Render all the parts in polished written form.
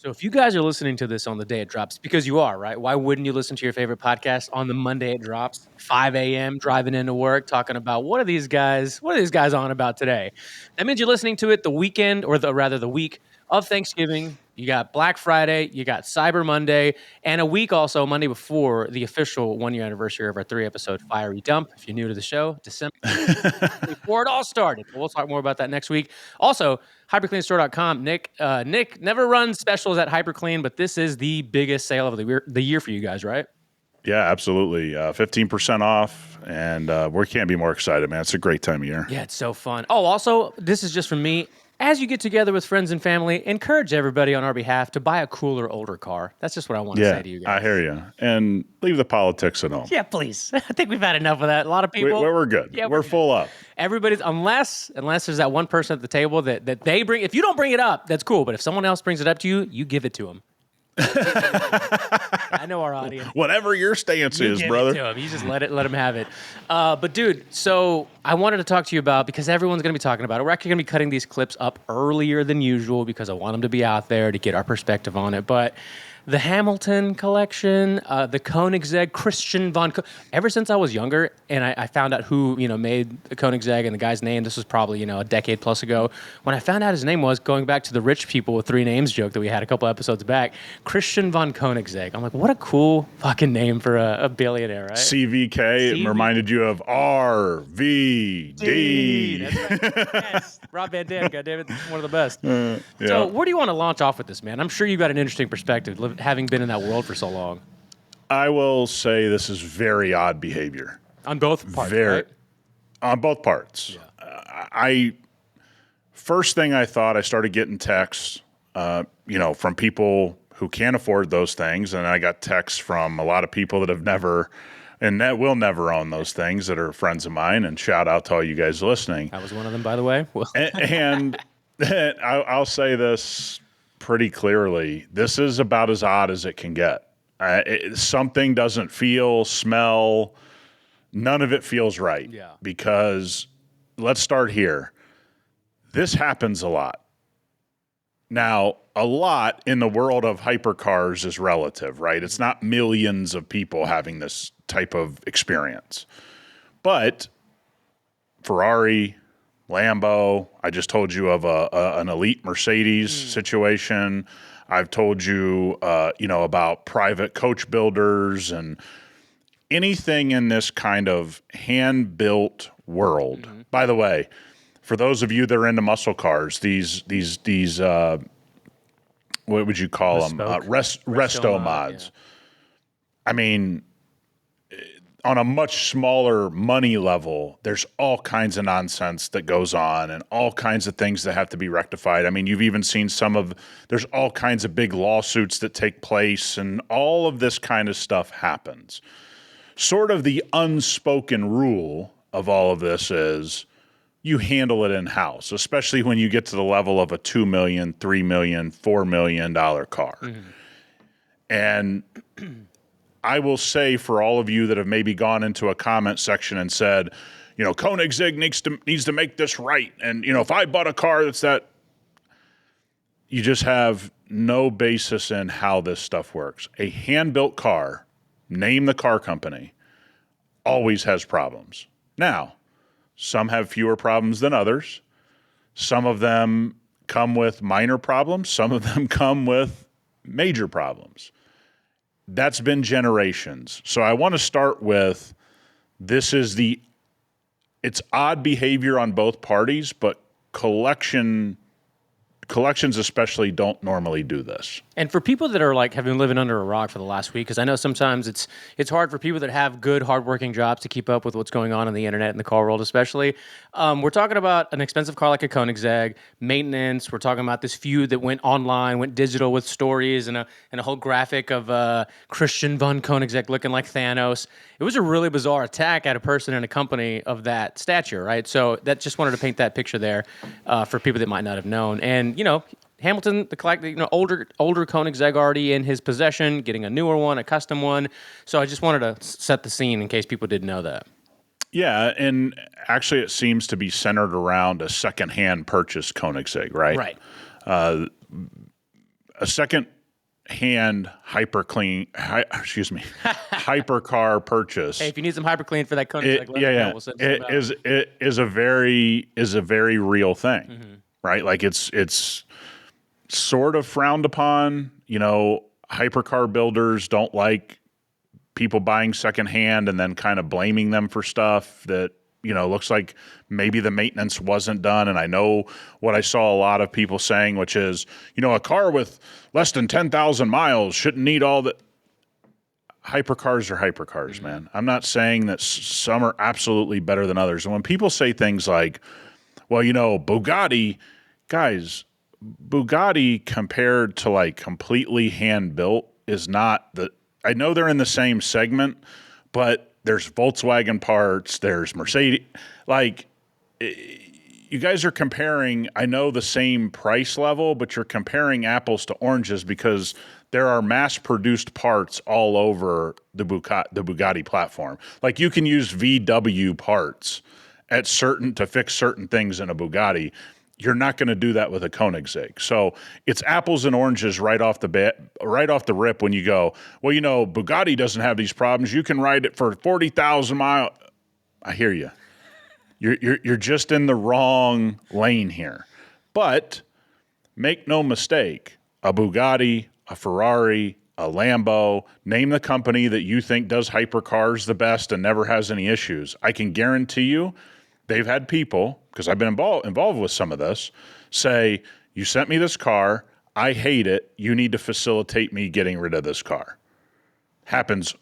So if you guys are listening to this on the day it drops, because you are, right? Why wouldn't you listen to your favorite podcast on the Monday it drops, 5 a.m., driving into work, talking about what are these guys on about today? That means you're listening to it the weekend, or the week of Thanksgiving. You got Black Friday, you got Cyber Monday, and a week also, Monday before the official 1-year anniversary of our 3-episode Fiery Dump. If you're new to the show, December before it all started. We'll talk more about that next week. Also, hypercleanstore.com. Nick never runs specials at Hyperclean, but this is the biggest sale of the year for you guys, right? Yeah, absolutely. 15% off, and we can't be more excited, man. It's a great time of year. Yeah, it's so fun. Oh, also, this is just from me. As you get together with friends and family, encourage everybody on our behalf to buy a cooler, older car. That's just what I want to say to you guys. I hear you. And leave the politics at home. Yeah, please. I think we've had enough of that. A lot of people. We're good. Yeah, we're full up. Everybody's, unless there's that one person at the table that they bring. If you don't bring it up, that's cool. But if someone else brings it up to you, you give it to them. I know our audience. Whatever your stance is, brother. To him. You just let him have it. But dude, so I wanted to talk to you about, because everyone's going to be talking about it. We're actually going to be cutting these clips up earlier than usual because I want them to be out there to get our perspective on it. But the Hamilton collection, the Koenigsegg, Christian von. Ever since I was younger, and I found out who made the Koenigsegg and the guy's name. This was probably a decade plus ago. When I found out his name was, going back to the rich people with 3 names joke that we had a couple episodes back, Christian von Koenigsegg. I'm like, what a cool fucking name for a billionaire, right? CVK. It reminded you of RVD. That's right. Yes. Rob Van Dam, goddammit, one of the best. So where do you want to launch off with this, man? I'm sure you've got an interesting perspective, having been in that world for so long. I will say this is very odd behavior. On both parts, right? On both parts. Yeah. First thing I thought, I started getting texts, from people who can't afford those things, and I got texts from a lot of people that have never, and that will never own those things, that are friends of mine, and shout out to all you guys listening. I was one of them, by the way. and I'll say this pretty clearly. This is about as odd as it can get. Something doesn't smell, none of it feels right. Yeah. Because let's start here. This happens a lot. Now, a lot in the world of hypercars is relative, right? It's not millions of people having this type of experience. But Ferrari, Lambo, I just told you of an elite Mercedes situation. I've told you, about private coach builders and anything in this kind of hand-built world. Mm-hmm. By the way, for those of you that are into muscle cars, these what would you call them? Resto mods. Yeah. I mean, on a much smaller money level, there's all kinds of nonsense that goes on and all kinds of things that have to be rectified. I mean, you've even seen there's all kinds of big lawsuits that take place, and all of this kind of stuff happens. Sort of the unspoken rule of all of this is you handle it in-house, especially when you get to the level of a $2 million, $3 million, $4 million car. Mm-hmm. And I will say, for all of you that have maybe gone into a comment section and said, Koenigsegg needs to make this right. And, if I bought a car that's that, you just have no basis in how this stuff works. A hand-built car, name the car company, always has problems. Now, some have fewer problems than others. Some of them come with minor problems. Some of them come with major problems. That's been generations. So I want to start with, it's odd behavior on both parties, but collections especially don't normally do this. And for people that are have been living under a rock for the last week, because I know sometimes it's hard for people that have good, hardworking jobs to keep up with what's going on the internet and the car world especially. We're talking about an expensive car like a Koenigsegg, maintenance. We're talking about this feud that went online, went digital with stories and a whole graphic of Christian von Koenigsegg looking like Thanos. It was a really bizarre attack at a person in a company of that stature, right? So that just wanted to paint that picture there for people that might not have known. And, Hamilton, older Koenigsegg already in his possession, getting a newer one, a custom one. So I just wanted to set the scene in case people didn't know that. Yeah, and actually it seems to be centered around a secondhand purchase Koenigsegg, right? Right. A second hypercar purchase. Hey, if you need some hyperclean for that Koenigsegg, let me know. We'll send some out. Is a very real thing, right? Like it's sort of frowned upon. Hypercar builders don't like people buying secondhand and then kind of blaming them for stuff that looks like maybe the maintenance wasn't done. And I know what I saw a lot of people saying, which is, a car with less than 10,000 miles shouldn't need all that. Hypercars are hypercars, man. I'm not saying that some are absolutely better than others. And when people say things like, well, Bugatti, guys, Bugatti compared to like completely hand built is not I know they're in the same segment, but there's Volkswagen parts, there's Mercedes. Like, you guys are comparing, I know, the same price level, but you're comparing apples to oranges because there are mass-produced parts all over the Bugatti platform. Like, you can use VW parts to fix certain things in a Bugatti. You're not going to do that with a Koenigsegg. So it's apples and oranges right off the rip when you go, well, Bugatti doesn't have these problems. You can ride it for 40,000 miles. I hear you. You're just in the wrong lane here. But make no mistake, a Bugatti, a Ferrari, a Lambo, name the company that you think does hypercars the best and never has any issues. I can guarantee you they've had people, because I've been involved with some of this, say, you sent me this car, I hate it, you need to facilitate me getting rid of this car. Happens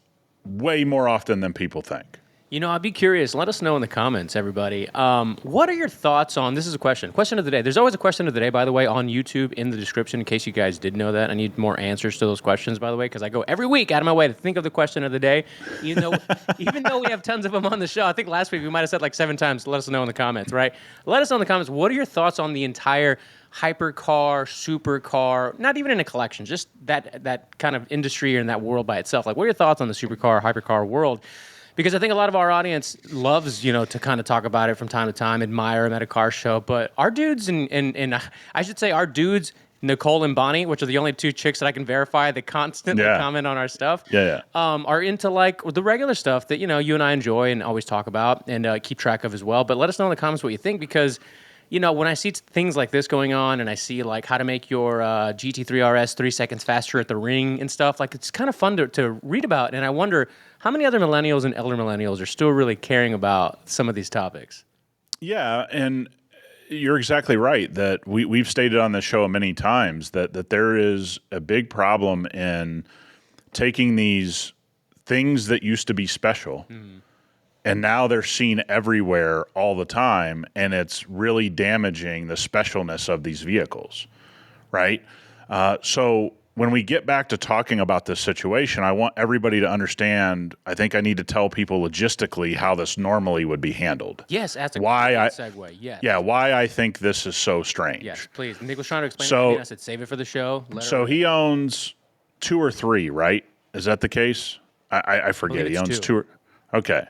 way more often than people think. I'd be curious. Let us know in the comments, everybody. What are your thoughts on, this is a question of the day. There's always a question of the day, by the way, on YouTube in the description, in case you guys did know that. I need more answers to those questions, by the way, because I go every week out of my way to think of the question of the day, even though we have tons of them on the show. I think last week we might have said like 7 times, let us know in the comments, right? Let us know in the comments, what are your thoughts on the entire hypercar, supercar, not even in a collection, just that kind of industry or in that world by itself? Like, what are your thoughts on the supercar, hypercar world? Because I think a lot of our audience loves, to kind of talk about it from time to time, admire them at a car show. But our dudes, and I should say our dudes, Nicole and Bonnie, which are the only 2 chicks that I can verify that constantly comment on our stuff, are into like the regular stuff that, you and I enjoy and always talk about and keep track of as well. But let us know in the comments what you think, because when I see things like this going on and I see like how to make your GT3 RS 3 seconds faster at the ring and stuff, like it's kind of fun to read about. And I wonder how many other millennials and elder millennials are still really caring about some of these topics. Yeah, and you're exactly right that we've stated on this show many times that there is a big problem in taking these things that used to be special and now they're seen everywhere all the time, and it's really damaging the specialness of these vehicles, right? So when we get back to talking about this situation, I want everybody to understand, I think I need to tell people logistically how this normally would be handled. Yes, that's a great segue. Yes. Yeah, why I think this is so strange. Yes, please. Nick was trying to explain it to me. I said, save it for the show. So he owns 2 or 3, right? Is that the case? I forget. He owns 2. Okay.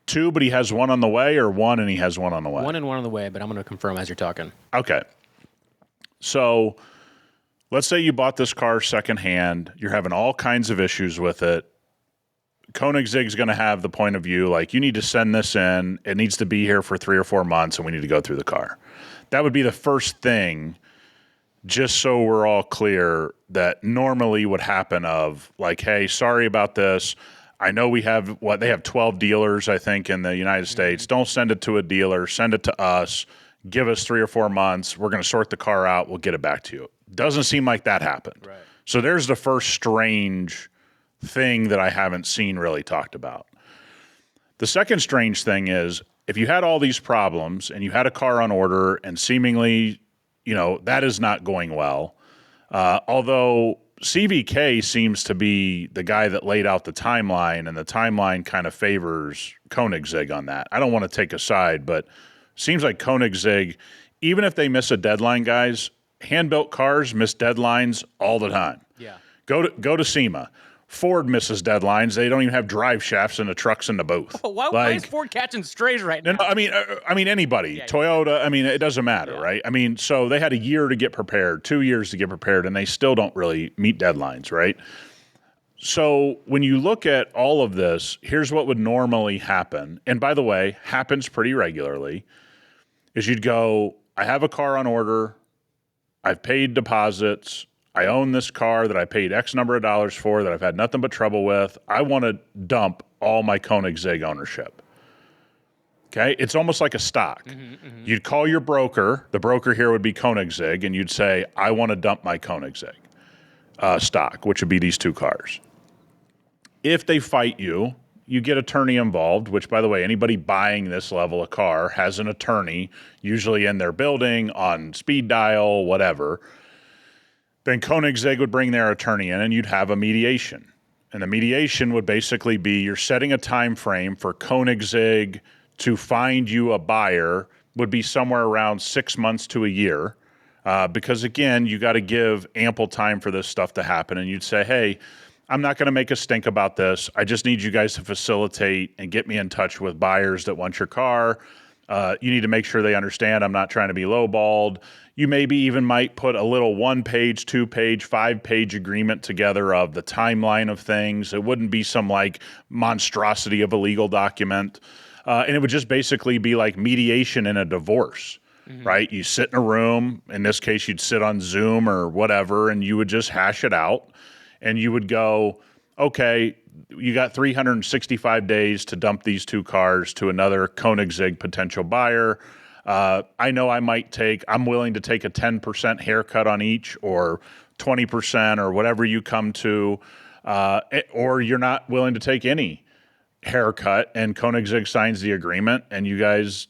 2, but he has 1 on the way, or 1 and he has 1 on the way? 1 and 1 on the way, but I'm going to confirm as you're talking. Okay. So let's say you bought this car secondhand. You're having all kinds of issues with it. Koenigsegg's going to have the point of view, like, you need to send this in. It needs to be here for 3 or 4 months, and we need to go through the car. That would be the first thing, just so we're all clear, that normally would happen of, like, hey, sorry about this. I know they have 12 dealers, I think, in the United States. Don't send it to a dealer. Send it to us. Give us 3 or 4 months. We're going to sort the car out. We'll get it back to you. Doesn't seem like that happened. Right. So there's the first strange thing that I haven't seen really talked about. The second strange thing is, if you had all these problems and you had a car on order and seemingly, that is not going well, although CVK seems to be the guy that laid out the timeline, and the timeline kind of favors Koenigsegg on that. I don't want to take a side, but seems like Koenigsegg, even if they miss a deadline, guys, hand-built cars miss deadlines all the time. Yeah. Go to SEMA. Ford misses deadlines. They don't even have drive shafts in the trucks in the booth. Why is Ford catching strays right now? No, I mean anybody. Toyota. I mean, it doesn't matter, right? I mean, so they had a year to get prepared, 2 years to get prepared, and they still don't really meet deadlines, right? So when you look at all of this, here's what would normally happen, and by the way, happens pretty regularly. Is you'd go, I have a car on order, I've paid deposits. I own this car that I paid X number of dollars for that I've had nothing but trouble with. I want to dump all my Koenigsegg ownership. Okay? It's almost like a stock. You'd call your broker. The broker here would be Koenigsegg, and you'd say, I want to dump my Koenigsegg stock, which would be these 2 cars. If they fight you, you get attorney involved, which, by the way, anybody buying this level of car has an attorney, usually in their building, on speed dial, whatever. Then Koenigsegg would bring their attorney in, and you'd have a mediation. And the mediation would basically be you're setting a time frame for Koenigsegg to find you a buyer, would be somewhere around 6 months to a year. Because, again, you got to give ample time for this stuff to happen. And you'd say, hey, I'm not going to make a stink about this. I just need you guys to facilitate and get me in touch with buyers that want your car. You need to make sure they understand I'm not trying to be lowballed. You maybe even might put a little 1-page, 2-page, 5-page agreement together of the timeline of things. It wouldn't be some like monstrosity of a legal document. And it would just basically be like mediation in a divorce, right? You sit in a room. In this case, you'd sit on Zoom or whatever, and you would just hash it out. And you would go, okay, you got 365 days to dump these 2 cars to another Koenigsegg potential buyer. I know I'm willing to take a 10% haircut on each, or 20%, or whatever you come to, or you're not willing to take any haircut, and Koenigsegg signs the agreement, and you guys,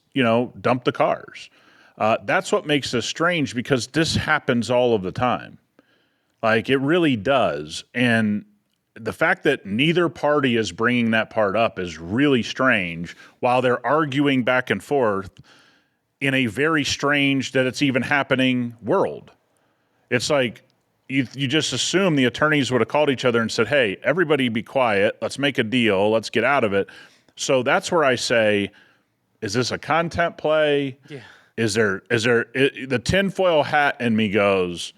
dump the cars. That's what makes this strange, because this happens all of the time. Like, it really does. And the fact that neither party is bringing that part up is really strange, while they're arguing back and forth in a very strange that it's even happening world. It's like you just assume the attorneys would have called each other and said, hey, everybody be quiet. Let's make a deal. Let's get out of it. So that's where I say, is this a content play? Yeah. The tinfoil hat in me goes,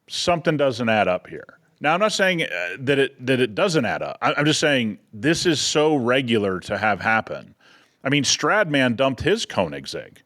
something doesn't add up here. Now, I'm not saying that it doesn't add up. I'm just saying this is so regular to have happen. I mean, Stradman dumped his Koenigsegg.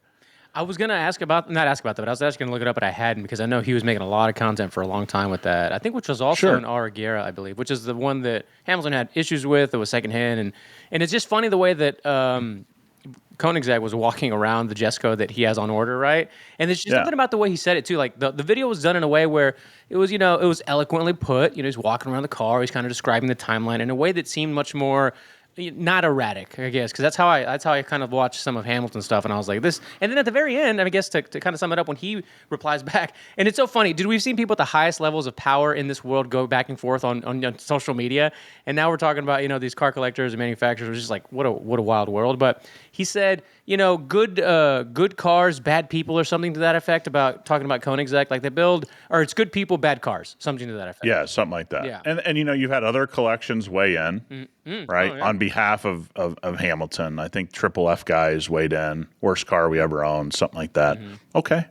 I was going to not ask about that, but I was actually going to look it up, but I hadn't, because I know he was making a lot of content for a long time with that. I think which was also an Aragera, I believe, which is the one that Hamilton had issues with. It was secondhand. And it's just funny the way that Koenigsegg was walking around the Jesco that he has on order, right? And there's just something about the way he said it too. Like the video was done in a way where it was, it was eloquently put. He's walking around the car. He's kind of describing the timeline in a way that seemed much more not erratic, I guess, because that's how I kind of watched some of Hamilton's stuff, and I was like this. And then at the very end, I guess to kind of sum it up, when he replies back, and it's so funny, dude, we've seen people at the highest levels of power in this world go back and forth on social media, and now we're talking about these car collectors and manufacturers. It's just like what a wild world. But he said, good cars, bad people, or something to that effect, about talking about Koenigsegg, like they build, or it's good people, bad cars, something to that effect. Yeah, something like that. Yeah. And you've had other collections weigh in, right, on behalf of Hamilton. I think Triple F guys weighed in, worst car we ever owned, something like that. Okay.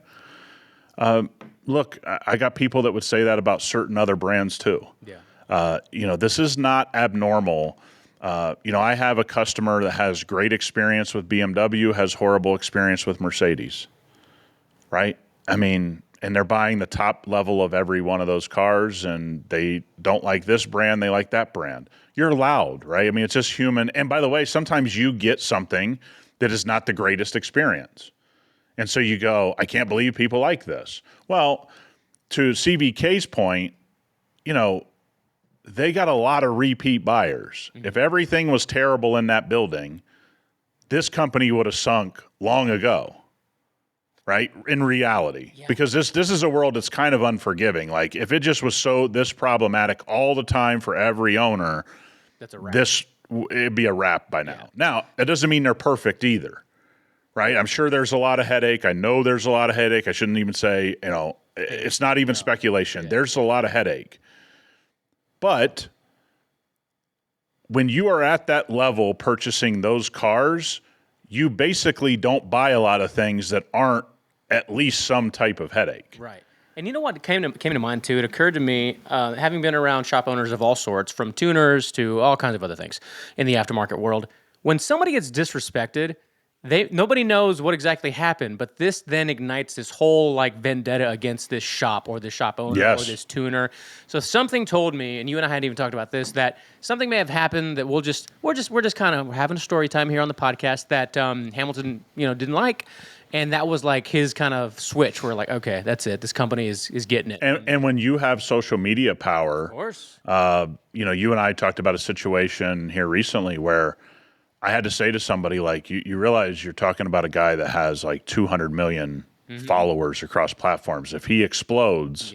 Look, I got people that would say that about certain other brands too. Yeah. This is not abnormal. I have a customer that has great experience with BMW, has horrible experience with Mercedes, right? I mean, and they're buying the top level of every one of those cars, and they don't like this brand, they like that brand. You're allowed, right? I mean, it's just human. And by the way, sometimes you get something that is not the greatest experience. And so you go, I can't believe people like this. Well, to CVK's point, they got a lot of repeat buyers. If everything was terrible in that building, this company would have sunk long ago, right? In reality, because this is a world that's kind of unforgiving. Like if it just was this problematic all the time for every owner, that's a wrap. It'd be a wrap by now. Yeah. Now, that doesn't mean they're perfect either, right? I'm sure there's a lot of headache. I know there's a lot of headache. I shouldn't even say, it's not even speculation. Yeah. There's a lot of headache. But when you are at that level purchasing those cars, you basically don't buy a lot of things that aren't at least some type of headache. Right. And you know what came to mind too? It occurred to me, having been around shop owners of all sorts, from tuners to all kinds of other things in the aftermarket world, when somebody gets disrespected, nobody knows what exactly happened, but this then ignites this whole like vendetta against this shop or this shop owner or this tuner. So something told me, and you and I hadn't even talked about this, that something may have happened that we're just kind of having a story time here on the podcast that Hamilton didn't like. And that was like his kind of switch. We're like, okay, that's it. This company is getting it. And when you have social media power, of course, you and I talked about a situation here recently where I had to say to somebody, like, you realize you're talking about a guy that has like 200 million followers across platforms. If he explodes,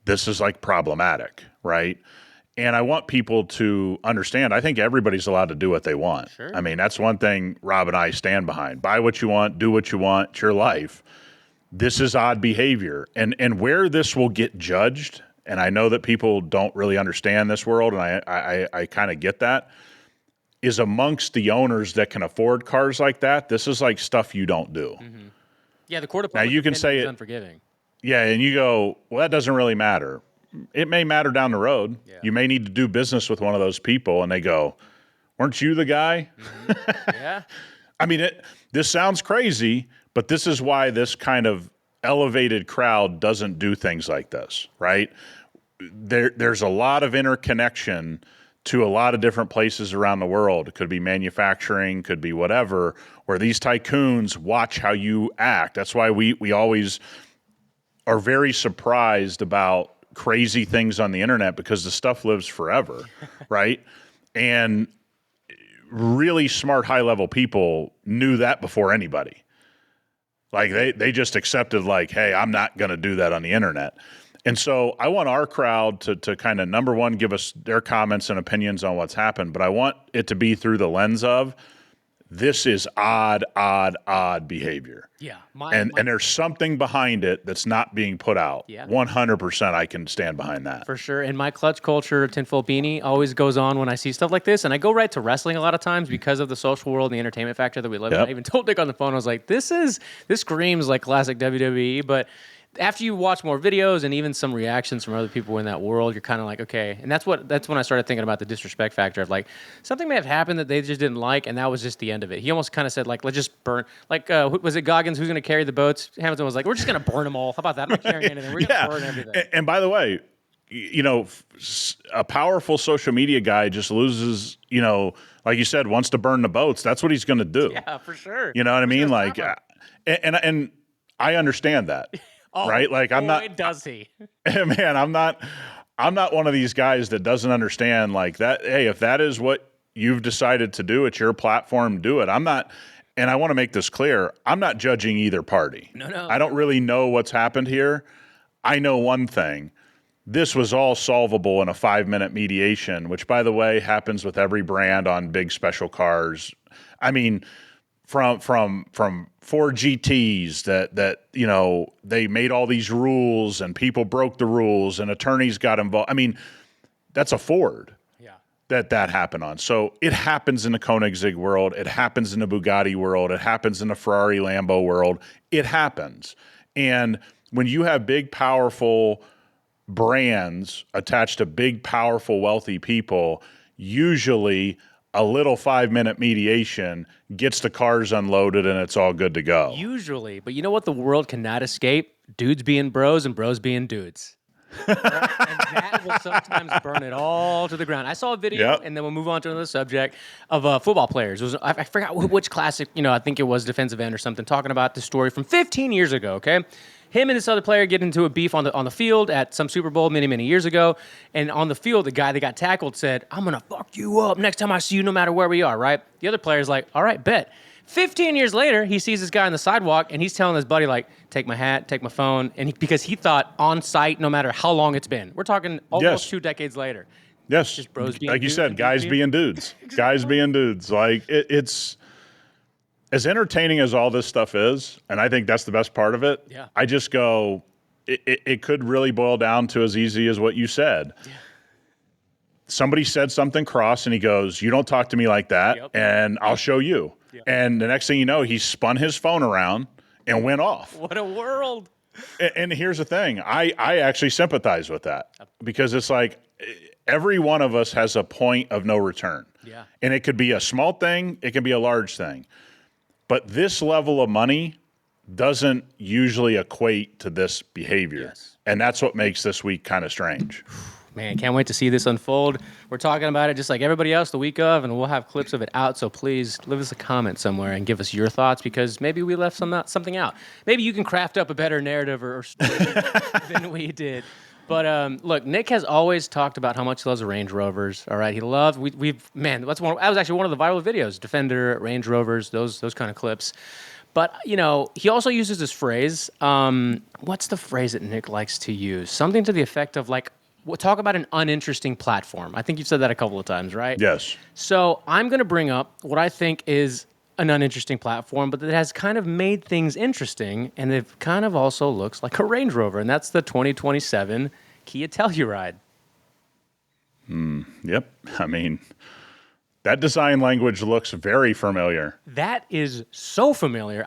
this is like problematic, right? And I want people to understand, I think everybody's allowed to do what they want. Sure. I mean, that's one thing Rob and I stand behind. Buy what you want, do what you want, it's your life. This is odd behavior. And where this will get judged, and I know that people don't really understand this world, and I kind of get that, is amongst the owners that can afford cars like that. This is like stuff you don't do. Mm-hmm. Yeah, the court of now you can say is unforgiving. Yeah, and you go, well, that doesn't really matter. It may matter down the road. Yeah. You may need to do business with one of those people, and they go, weren't you the guy? Mm-hmm. Yeah. I mean, this sounds crazy, but this is why this kind of elevated crowd doesn't do things like this, right? There's a lot of interconnection to a lot of different places around the world. It could be manufacturing, could be whatever, where these tycoons watch how you act. That's why we always are very surprised about crazy things on the internet, because the stuff lives forever, right? And really smart, high-level people knew that before anybody. Like, they just accepted, like, hey, I'm not going to do that on the internet. And so I want our crowd to kind of, number one, give us their comments and opinions on what's happened, but I want it to be through the lens of, this is odd behavior. Yeah. And there's something behind it that's not being put out. Yeah. 100% I can stand behind that. For sure. And my clutch culture tinfoil beanie always goes on when I see stuff like this. And I go right to wrestling a lot of times because of the social world and the entertainment factor that we live in. I even told Dick on the phone, I was like, this screams like classic WWE, but after you watch more videos and even some reactions from other people in that world, you're kind of like, okay. And that's when I started thinking about the disrespect factor of like, something may have happened that they just didn't like, and that was just the end of it. He almost kind of said, like, let's just burn. Like, was it Goggins who's going to carry the boats? Hamilton was like, we're just going to burn them all. How about that? I'm not carrying anything. We're going to burn everything. And by the way, a powerful social media guy just loses, like you said, wants to burn the boats. That's what he's going to do. Yeah, for sure. You know what I mean? Like, and I understand that. Oh, right? Like, I'm not. Does he? Man, I'm not one of these guys that doesn't understand like that. Hey, if that is what you've decided to do, it's your platform, do it. I'm not, and I want to make this clear, I'm not judging either party. No. I don't really know what's happened here. I know one thing. This was all solvable in a 5-minute mediation, which, by the way, happens with every brand on big special cars. I mean, from 4 GTs that they made all these rules and people broke the rules and attorneys got involved. I mean, that's a Ford. Yeah. That happened on. So it happens in the Koenigsegg world. It happens in the Bugatti world. It happens in the Ferrari Lambo world. It happens. And when you have big, powerful brands attached to big, powerful, wealthy people, usually a little 5-minute mediation gets the cars unloaded and it's all good to go. Usually. But you know what the world cannot escape? Dudes being bros and bros being dudes. Right? And that will sometimes burn it all to the ground. I saw a video, and then we'll move on to another subject, of football players. It was, I forgot which classic, I think it was defensive end or something, talking about the story from 15 years ago, okay? Him and this other player get into a beef on the field at some Super Bowl many years ago. And on the field, the guy that got tackled said, I'm going to fuck you up next time I see you, no matter where we are, right? The other player's like, all right, bet. 15 years later, he sees this guy on the sidewalk, and he's telling his buddy, like, take my hat, take my phone, and because he thought on site, no matter how long it's been. We're talking almost 2 decades later. Yes. Just bros being like you dudes, said, guys being dudes. Exactly. Guys being dudes. Like, it's as entertaining as all this stuff is, and I think that's the best part of it. Yeah. I just go, it could really boil down to as easy as what you said. Yeah. somebody said something cross and he goes, "You don't talk to me like that, Yep. and I'll show you." Yep. And the next thing you know, he spun his phone around and went off. What a world. And here's the thing. I actually sympathize with that because it's like every one of us has a point of no return. Yeah. And it could be a small thing. It can be a large thing. But this level of money doesn't usually equate to this behavior. Yes. And that's what makes this week kind of strange. Man, can't wait to see this unfold. We're talking about it just like everybody else the week of, and we'll have clips of it out. So please leave us a comment somewhere and give us your thoughts because maybe we left something out. Maybe you can craft up a better narrative or story than we did. But look, Nick has always talked about how much he loves Range Rovers. All right, he loves that was actually one of the viral videos. Defender, Range Rovers, those kind of clips. But, he also uses this phrase. What's the phrase that Nick likes to use? Something to the effect of we'll talk about an uninteresting platform. I think you've said that a couple of times, right? Yes. So I'm going to bring up what I think is an uninteresting platform, but that has kind of made things interesting, and it kind of also looks like a Range Rover, and that's the 2027 Kia Telluride. Yep. I mean, that design language looks very familiar. That is so familiar.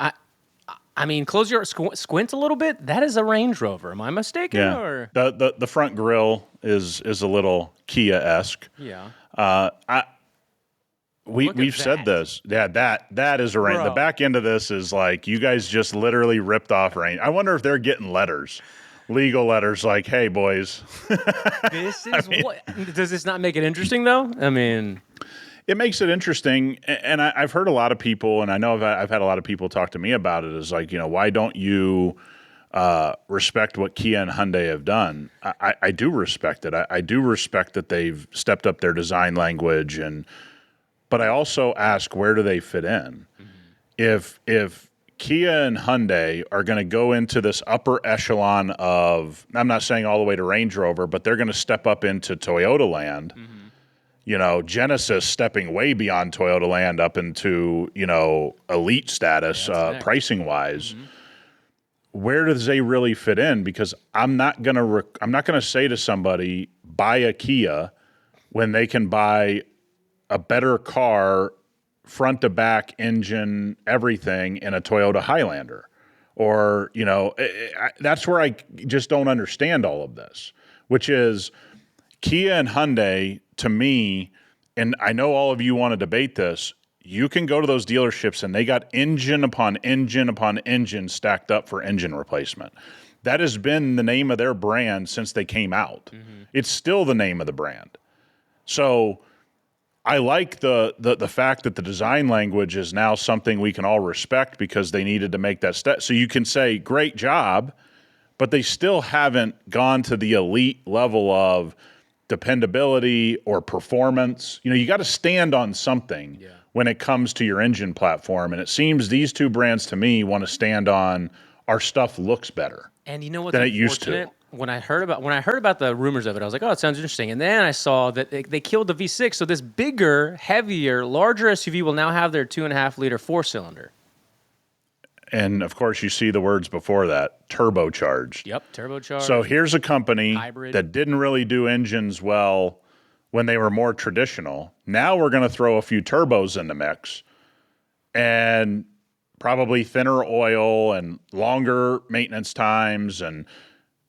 I mean, close your squint a little bit. That is a Range Rover. Am I mistaken? Yeah. Or? The front grille is a little Kia-esque. Yeah. We've said this. Yeah, that is a Range. Bro. The back end of this is like you guys just literally ripped off Range. I wonder if they're getting letters, legal letters, like, "Hey, boys." This is what. Does this not make it interesting though? I mean, it makes it interesting, and I've heard a lot of people, and I know I've had a lot of people talk to me about it. Is like, why don't you respect what Kia and Hyundai have done? I do respect it. I do respect that they've stepped up their design language, but I also ask, where do they fit in? Mm-hmm. If Kia and Hyundai are going to go into this upper echelon of, I'm not saying all the way to Range Rover, but they're going to step up into Toyota land. Mm-hmm. Genesis stepping way beyond Toyota land up into, elite status, pricing wise. Mm-hmm. Where does they really fit in? Because I'm not gonna say to somebody, buy a Kia when they can buy a better car, front to back, engine, everything in a Toyota Highlander. Or, that's where I just don't understand all of this, which is Kia and Hyundai, to me, and I know all of you want to debate this, you can go to those dealerships and they got engine upon engine upon engine stacked up for engine replacement. That has been the name of their brand since they came out. Mm-hmm. It's still the name of the brand. So I like the fact that the design language is now something we can all respect because they needed to make that step. So you can say, great job, but they still haven't gone to the elite level of dependability or performance. You got to stand on something when it comes to your engine platform. And it seems these two brands to me want to stand on our stuff looks better. And you know what's than it used to. When I heard about the rumors of it, I was like, oh, it sounds interesting. And then I saw that they killed the V6. So this bigger, heavier, larger SUV will now have their 2.5-liter 4-cylinder. And of course, you see the words before that, turbocharged. Yep, turbocharged. So here's a company hybrid that didn't really do engines well when they were more traditional. Now we're going to throw a few turbos in the mix and probably thinner oil and longer maintenance times. And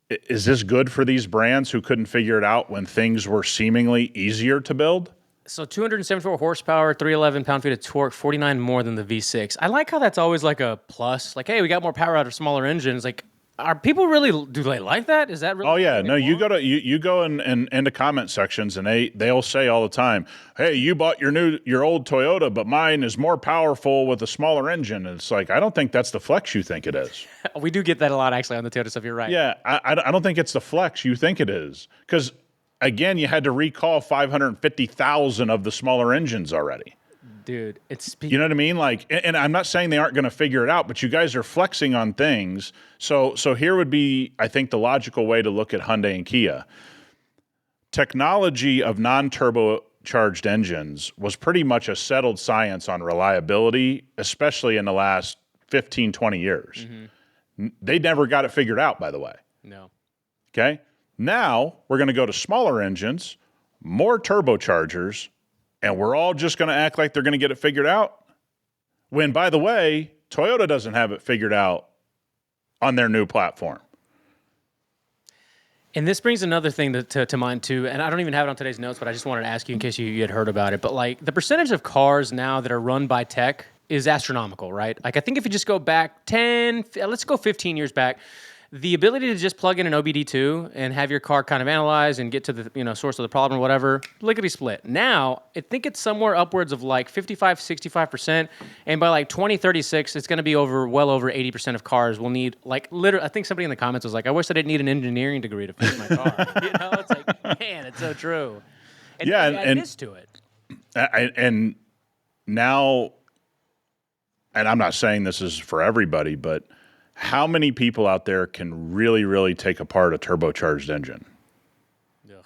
is this good for these brands who couldn't figure it out when things were seemingly easier to build? So 274 horsepower, 311 pound-feet of torque, 49 more than the V6. I like how that's always like a plus. Like, hey, we got more power out of smaller engines. Like, are people really, do they like that? Is that really? Oh yeah, no. You go into comment sections and they'll say all the time, "Hey, you bought your old Toyota, but mine is more powerful with a smaller engine." And it's like, I don't think that's the flex you think it is. We do get that a lot actually on the Toyota stuff. You're right. Yeah, I don't think it's the flex you think it is because again, you had to recall 550,000 of the smaller engines already. Dude, you know what I mean? Like, and I'm not saying they aren't going to figure it out, but you guys are flexing on things. So here would be, I think, the logical way to look at Hyundai and Kia. Technology of non-turbocharged engines was pretty much a settled science on reliability, especially in the last 15, 20 years. Mm-hmm. They never got it figured out, by the way. No. Okay? Now we're going to go to smaller engines, more turbochargers, and we're all just going to act like they're going to get it figured out. When, by the way, Toyota doesn't have it figured out on their new platform. And this brings another thing to mind too, and I don't even have it on today's notes, but I just wanted to ask you in case you had heard about it. But like the percentage of cars now that are run by tech is astronomical, right? Like I think if you just go back 15 years back, the ability to just plug in an OBD2 and have your car kind of analyzed and get to the source of the problem or whatever, lickety split. Now, I think it's somewhere upwards of like 55, 65%. And by like 2036, it's going to be well over 80% of cars will need like literally, I think somebody in the comments was like, I wish I didn't need an engineering degree to fix my car. It's like, man, it's so true. And yeah, and this to it. And now, and I'm not saying this is for everybody, but how many people out there can really, really take apart a turbocharged engine? Ugh.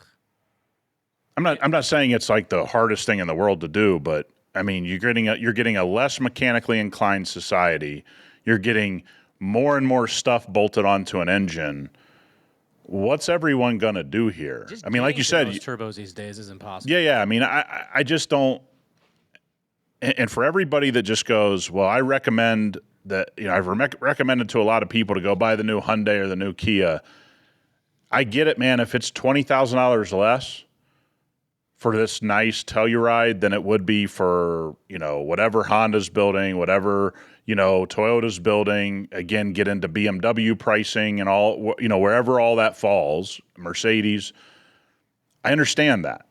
I'm not saying it's like the hardest thing in the world to do, but I mean, you're getting a less mechanically inclined society. You're getting more and more stuff bolted onto an engine. What's everyone gonna do here? Just I mean, like you said, turbos these days is impossible. Yeah. I mean, I just don't. And for everybody that just goes, well, I recommend that, I've recommended to a lot of people to go buy the new Hyundai or the new Kia. I get it, man. If it's $20,000 less for this nice Telluride than it would be for, whatever Honda's building, whatever, Toyota's building, again, get into BMW pricing and all, wherever all that falls, Mercedes. I understand that.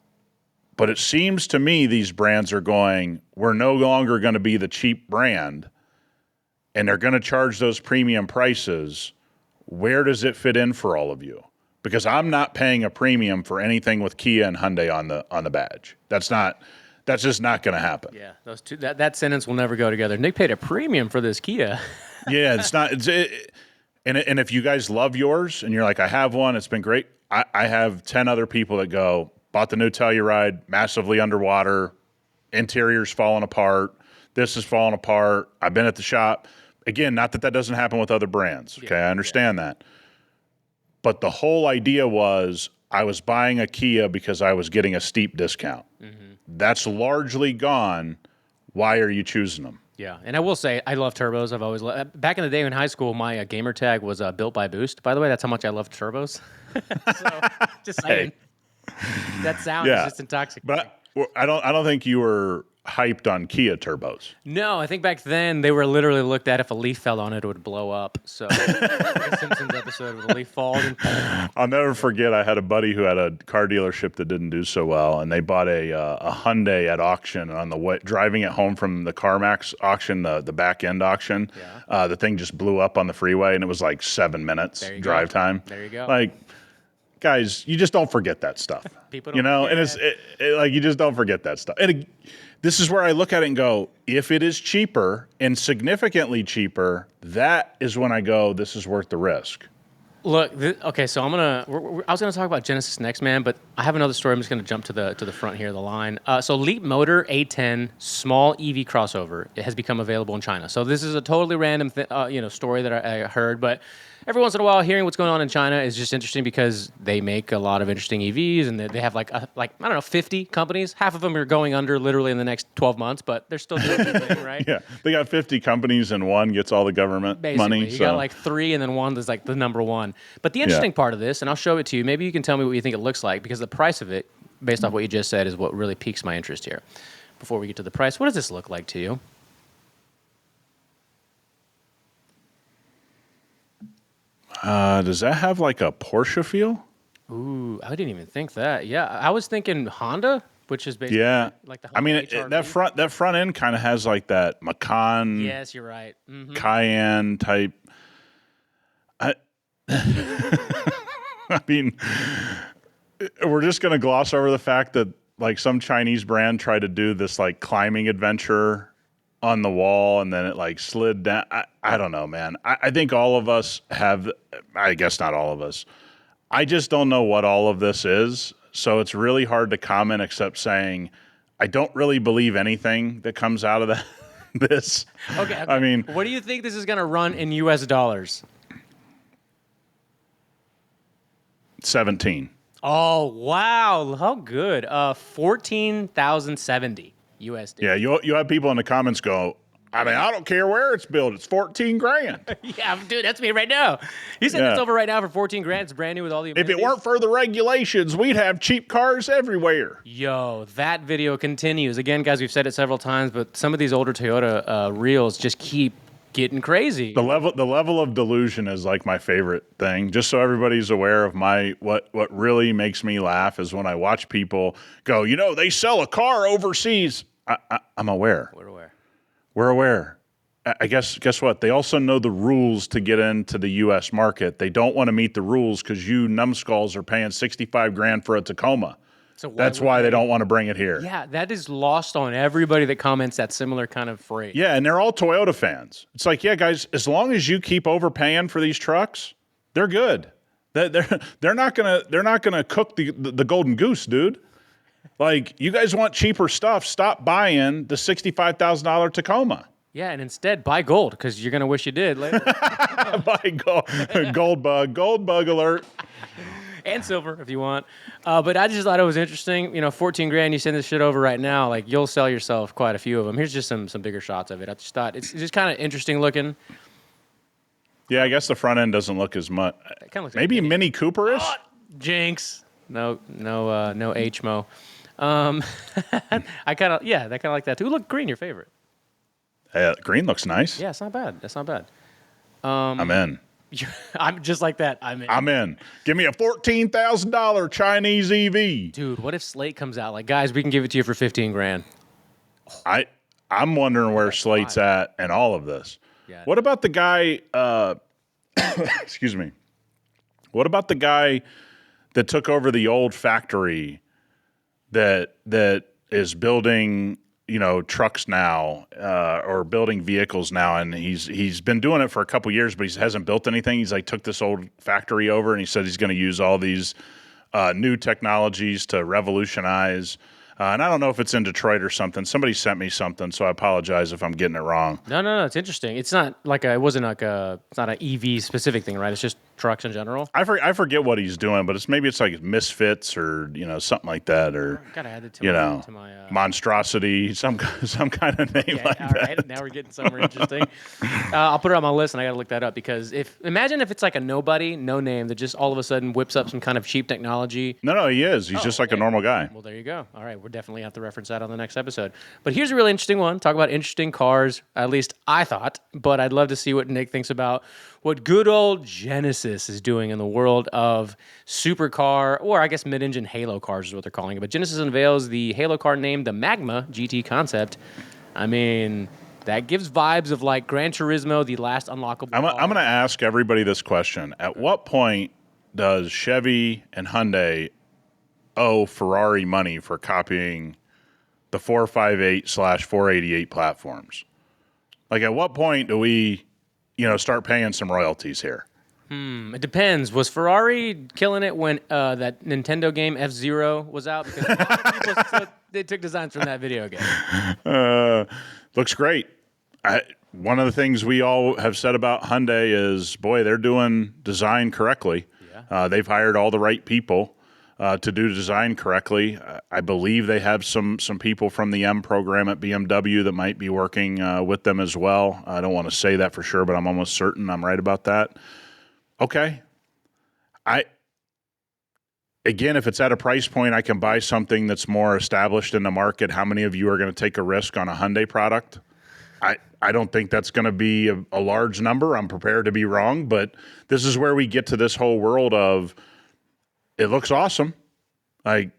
But it seems to me these brands are going, we're no longer going to be the cheap brand, and they're going to charge those premium prices. Where does it fit in for all of you? Because I'm not paying a premium for anything with Kia and Hyundai on the badge. That's just not going to happen. Yeah, those two that sentence will never go together. Nick paid a premium for this Kia. Yeah, it's not. And if you guys love yours and you're like, I have one, it's been great. I have 10 other people that go, bought the new Telluride, massively underwater, interior's falling apart, this is falling apart. I've been at the shop. Again, not that doesn't happen with other brands. Okay, I understand that. But the whole idea was I was buying a Kia because I was getting a steep discount. Mm-hmm. That's largely gone. Why are you choosing them? Yeah, and I will say I love turbos. I've always back in the day in high school, my gamer tag was built by Boost. By the way, that's how much I love turbos. So just saying. That sound is just intoxicating. But I don't think you were hyped on Kia turbos. No, I think back then they were literally looked at if a leaf fell on it would blow up. So like a Simpsons episode where the leaf falls. I'll never forget. I had a buddy who had a car dealership that didn't do so well, and they bought a Hyundai at auction. And on the way driving it home from the CarMax auction, the back end auction, the thing just blew up on the freeway, and it was like 7 minutes drive time. There you go. Like, guys, you just don't forget that stuff. People don't and it's like you just don't forget that stuff. And this is where I look at it and go, if it is cheaper and significantly cheaper, that is when I go, this is worth the risk. Look, okay, so I was gonna talk about Genesis next, man, but I have another story. I'm just gonna jump to the front here of the line. So Leap Motor A10 small EV crossover, it has become available in China. So this is a totally random story that I heard, but every once in a while, hearing what's going on in China is just interesting because they make a lot of interesting EVs, and they have like I don't know, 50 companies. Half of them are going under literally in the next 12 months, but they're still doing their thing, right? Yeah, they got 50 companies, and one gets all the government money. You got like 3, and then one is like the number one. But the interesting part of this, and I'll show it to you. Maybe you can tell me what you think it looks like, because the price of it, based off what you just said, is what really piques my interest here. Before we get to the price, what does this look like to you? Does that have like a Porsche feel? Ooh, I didn't even think that. Yeah, I was thinking Honda, which is basically like the Honda. I mean, that front end kind of has like that Macan. Yes, you're right. Mm-hmm. Cayenne type. I mean, we're just going to gloss over the fact that like some Chinese brand tried to do this like climbing adventure on the wall, and then it like slid down. I don't know, man. I think all of us have, I guess not all of us. I just don't know what all of this is. So it's really hard to comment except saying, I don't really believe anything that comes out of this. Okay. I mean, what do you think this is going to run in US dollars? 17. Oh, wow. How good. 14,070 USD. Yeah, you have people in the comments go, I mean, I don't care where it's built. It's 14 grand. Yeah, dude, that's me right now. You said it's over right now for 14 grand. It's brand new with all the amenities. If it weren't for the regulations, we'd have cheap cars everywhere. Yo, that video continues. Again, guys, we've said it several times, but some of these older Toyota reels just keep getting crazy. The level of delusion is like my favorite thing. Just so everybody's aware of what really makes me laugh is when I watch people go, they sell a car overseas. I'm aware. We're aware. I guess what? They also know the rules to get into the U.S. market. They don't want to meet the rules because you numbskulls are paying $65,000 for a Tacoma. So that's why they don't want to bring it here. Yeah, that is lost on everybody that comments that similar kind of phrase. Yeah, and they're all Toyota fans. It's like, yeah, guys, as long as you keep overpaying for these trucks, they're good. They're not gonna cook the golden goose, dude. Like, you guys want cheaper stuff, stop buying the $65,000 Tacoma. Yeah, and instead buy gold because you're gonna wish you did later. Buy gold bug alert. And silver if you want. But I just thought it was interesting. 14 grand, you send this shit over right now, like you'll sell yourself quite a few of them. Here's just some bigger shots of it. I just thought it's just kind of interesting looking. Yeah, I guess the front end doesn't look as much. It kind of looks maybe like Mini Cooper-ish? Oh, jinx. No HMO. I kind of like that too. Look, green, your favorite. Green looks nice. Yeah, it's not bad. That's not bad. I'm in. I'm just like that. I'm in. Give me a $14,000 Chinese EV. Dude, what if Slate comes out? Like, guys, we can give it to you for 15 grand. I'm wondering where Slate's at in all of this. Yeah. What about the guy, excuse me. What about the guy that took over the old factory that is building trucks now, or building vehicles now, and he's been doing it for a couple years, but he hasn't built anything. He's like took this old factory over, and he said he's going to use all these new technologies to revolutionize. And I don't know if it's in Detroit or something. Somebody sent me something, so I apologize if I'm getting it wrong. No, it's interesting. It's not like it's not an EV specific thing, right? It's just trucks in general. I forget what he's doing, but maybe it's like Misfits or something like that, or gotta add it to my Monstrosity, some kind of name like that. Right, now we're getting somewhere interesting. I'll put it on my list, and I gotta look that up because imagine if it's like a nobody, no name that just all of a sudden whips up some kind of cheap technology. No, he is. He's just like a normal guy. Well, there you go. All right, we'll definitely have to reference that on the next episode. But here's a really interesting one. Talk about interesting cars. At least I thought, but I'd love to see what Nick thinks about what good old Genesis is doing in the world of supercar, or I guess mid-engine halo cars is what they're calling it. But Genesis unveils the halo car named the Magma GT concept. I mean, that gives vibes of like Gran Turismo, the last unlockable car. I'm going to ask everybody this question. At what point does Chevy and Hyundai owe Ferrari money for copying the 458/488 platforms? Like, at what point do we, start paying some royalties here? It depends. Was Ferrari killing it when that Nintendo game F-Zero was out? Because a lot of people they took designs from that video game. Looks great. One of the things we all have said about Hyundai is, boy, they're doing design correctly. Yeah. They've hired all the right people to do design correctly. I believe they have some people from the M program at BMW that might be working with them as well. I don't want to say that for sure, but I'm almost certain I'm right about that. Okay. Again, if it's at a price point, I can buy something that's more established in the market. How many of you are going to take a risk on a Hyundai product? I don't think that's going to be a large number. I'm prepared to be wrong, but this is where we get to this whole world of, it looks awesome. Like,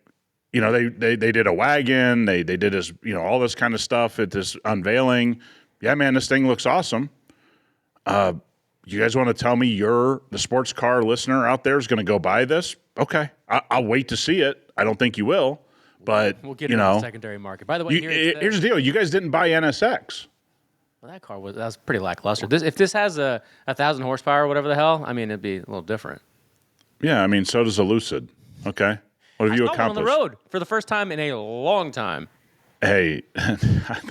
they did a wagon, they did this, all this kind of stuff at this unveiling. Yeah, man, this thing looks awesome. You guys want to tell me the sports car listener out there is going to go buy this? Okay, I'll wait to see it. I don't think you will, but we'll get it in the secondary market. By the way, here's the deal: you guys didn't buy NSX. Well, that was pretty lackluster. If this has a 1,000 horsepower or whatever the hell, I mean, it'd be a little different. Yeah, I mean, so does a Lucid. Okay, what have you accomplished? On the road for the first time in a long time. Hey,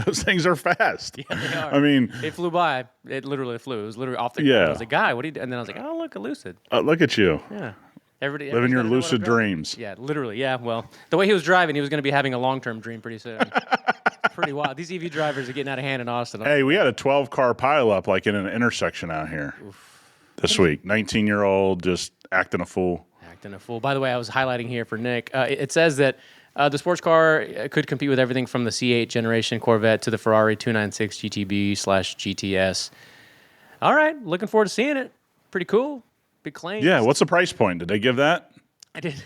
those things are fast. Yeah, they are. I mean, it flew by. It literally flew. It was literally off the ground. I was like, guy, what are you doing? And then I was like, oh, look, a Lucid. Look at you. Yeah. Living your lucid dreams. Yeah, literally. Yeah, well, the way he was driving, he was going to be having a long-term dream pretty soon. Pretty wild. These EV drivers are getting out of hand in Austin. Hey, we had a 12-car pileup like in an intersection out here this week. 19-year-old just acting a fool. By the way, I was highlighting here for Nick. It says that the sports car could compete with everything from the C8 generation Corvette to the Ferrari 296 GTB/GTS. All right, looking forward to seeing it. Pretty cool. Big claims. Yeah, what's the price point? Did they give that? I did.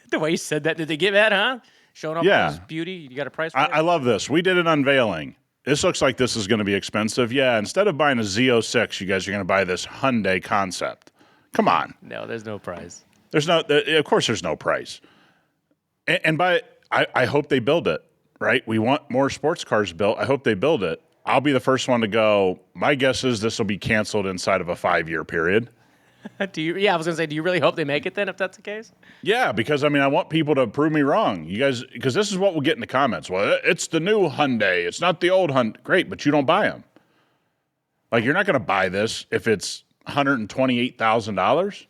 The way you said that, did they give that, huh? Showing off his beauty. You got a price for it? I love this. We did an unveiling. This looks like this is going to be expensive. Yeah, instead of buying a Z06, you guys are going to buy this Hyundai Concept. Come on. No, there's no price. Of course there's no price. And I hope they build it, right? We want more sports cars built. I hope they build it. I'll be the first one to go. My guess is this will be canceled inside of a 5-year period. I was going to say, do you really hope they make it then if that's the case? Yeah, because, I want people to prove me wrong. You guys, because this is what we'll get in the comments. Well, it's the new Hyundai. It's not the old Hyundai. Great, but you don't buy them. Like, you're not going to buy this if it's $128,000.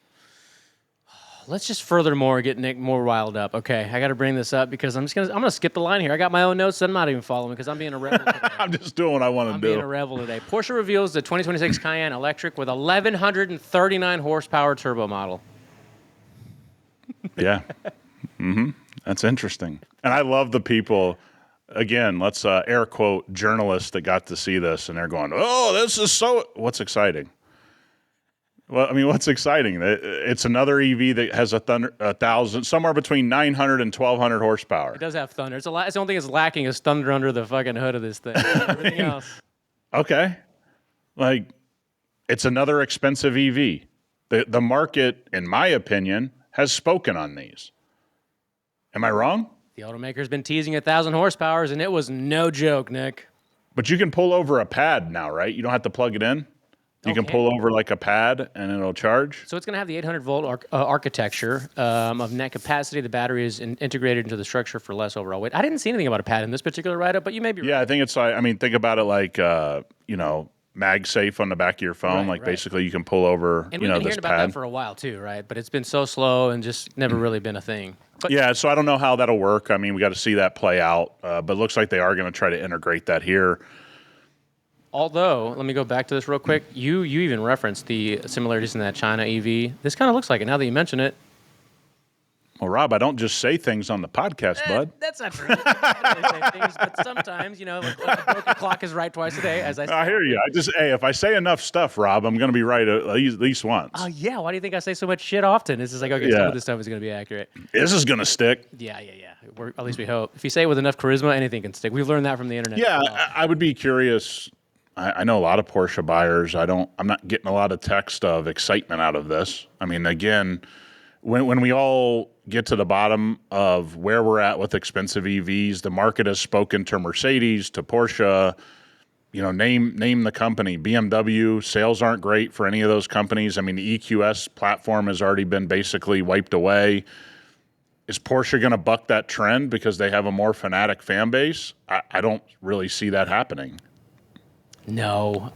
Let's just furthermore get Nick more riled up. Okay, I got to bring this up because I'm gonna skip the line here. I got my own notes. So I'm not even following because I'm being a rebel today. I'm just doing what I want to do. I'm being a rebel today. Porsche reveals the 2026 Cayenne electric with 1,139 horsepower turbo model. Yeah. That's interesting. And I love the people. Again, let's air quote journalists that got to see this and they're going, "Oh, this is so." What's exciting? Well, what's exciting? It's another EV that has 1,000, somewhere between 900 and 1,200 horsepower. It does have thunder. It's the only thing it's lacking is thunder under the fucking hood of this thing. Everything else. Okay. Like, it's another expensive EV. The market, in my opinion, has spoken on these. Am I wrong? The automaker's been teasing 1,000 horsepower, and it was no joke, Nick. But you can pull over a pad now, right? You don't have to plug it in. You can pull over like a pad and it'll charge. So it's going to have the 800-volt architecture of net capacity. The battery is integrated into the structure for less overall weight. I didn't see anything about a pad in this particular write-up, but you may be right. Yeah, I think it's like, think about it like, MagSafe on the back of your phone. Right. Basically you can pull over, and we've been hearing about that for a while too, right? But it's been so slow and just never really been a thing. But yeah, so I don't know how that'll work. We got to see that play out. But it looks like they are going to try to integrate that here. Although, let me go back to this real quick. You even referenced the similarities in that China EV. This kind of looks like it now that you mention it. Well, Rob, I don't just say things on the podcast, bud. That's not true. I don't really say things, but sometimes, like a broken clock is right twice a day, as I say. I hear you. If I say enough stuff, Rob, I'm going to be right at least once. Oh, yeah. Why do you think I say so much shit often? It's just like, okay, some of this stuff is going to be accurate. This is going to stick. Yeah. At least we hope. If you say it with enough charisma, anything can stick. We've learned that from the internet. Yeah, I would be curious. I know a lot of Porsche buyers. I'm not getting a lot of text of excitement out of this. Again, when we all get to the bottom of where we're at with expensive EVs, the market has spoken to Mercedes, to Porsche. Name the company. BMW sales aren't great for any of those companies. The EQS platform has already been basically wiped away. Is Porsche going to buck that trend because they have a more fanatic fan base? I don't really see that happening. No.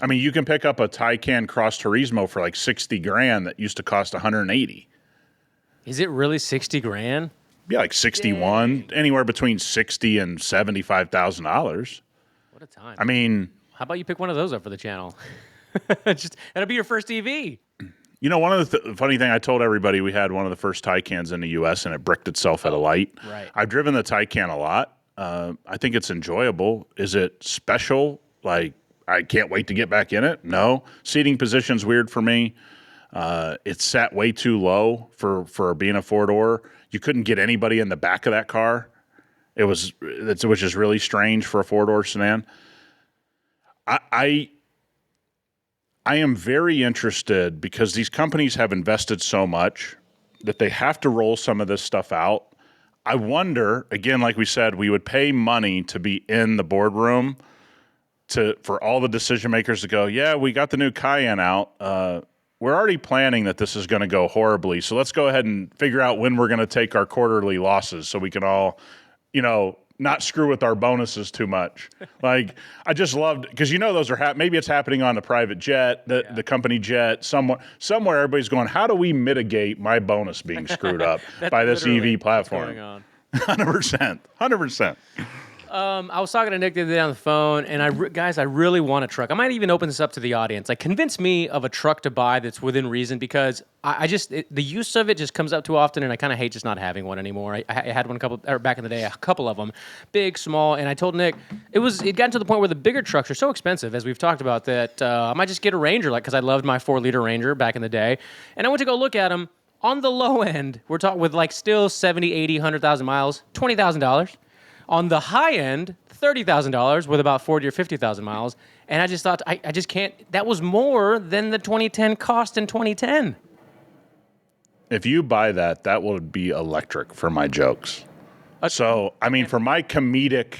You can pick up a Taycan Cross Turismo for like $60,000 that used to cost $180,000. Is it really $60,000? Yeah, like 61, anywhere between $60,000 and $75,000. What a time! How about you pick one of those up for the channel? That'll be your first EV. One of the funny thing I told everybody, we had one of the first Taycans in the U.S. and it bricked itself at a light. Right. I've driven the Taycan a lot. I think it's enjoyable. Is it special? Like, I can't wait to get back in it? No. Seating position's weird for me. It's sat way too low for being a four-door. You couldn't get anybody in the back of that car. Which is really strange for a four-door sedan. I am very interested because these companies have invested so much that they have to roll some of this stuff out. I wonder, again, like we said, we would pay money to be in the boardroom for all the decision makers to go, yeah, we got the new Cayenne out. We're already planning that this is going to go horribly. So let's go ahead and figure out when we're going to take our quarterly losses so we can all, not screw with our bonuses too much. Like, I just loved, because those are maybe it's happening on the private jet, the company jet, somewhere everybody's going, how do we mitigate my bonus being screwed up by this EV platform? Going on. 100%. I was talking to Nick the other day on the phone, and I really want a truck. I might even open this up to the audience. Like, convince me of a truck to buy that's within reason, because the use of it just comes up too often, and I kind of hate just not having one anymore. I had one back in the day, a couple of them, big, small, and I told Nick it got to the point where the bigger trucks are so expensive, as we've talked about, that I might just get a Ranger, because I loved my 4-liter Ranger back in the day, and I went to go look at them. On the low end, we're talking with still 70, 80, 100,000 miles, $20,000. On the high end, $30,000 with about 40 or 50,000 miles. And I just thought, I just can't. That was more than the 2010 cost in 2010. If you buy that would be electric for my jokes. So, I mean, for my comedic,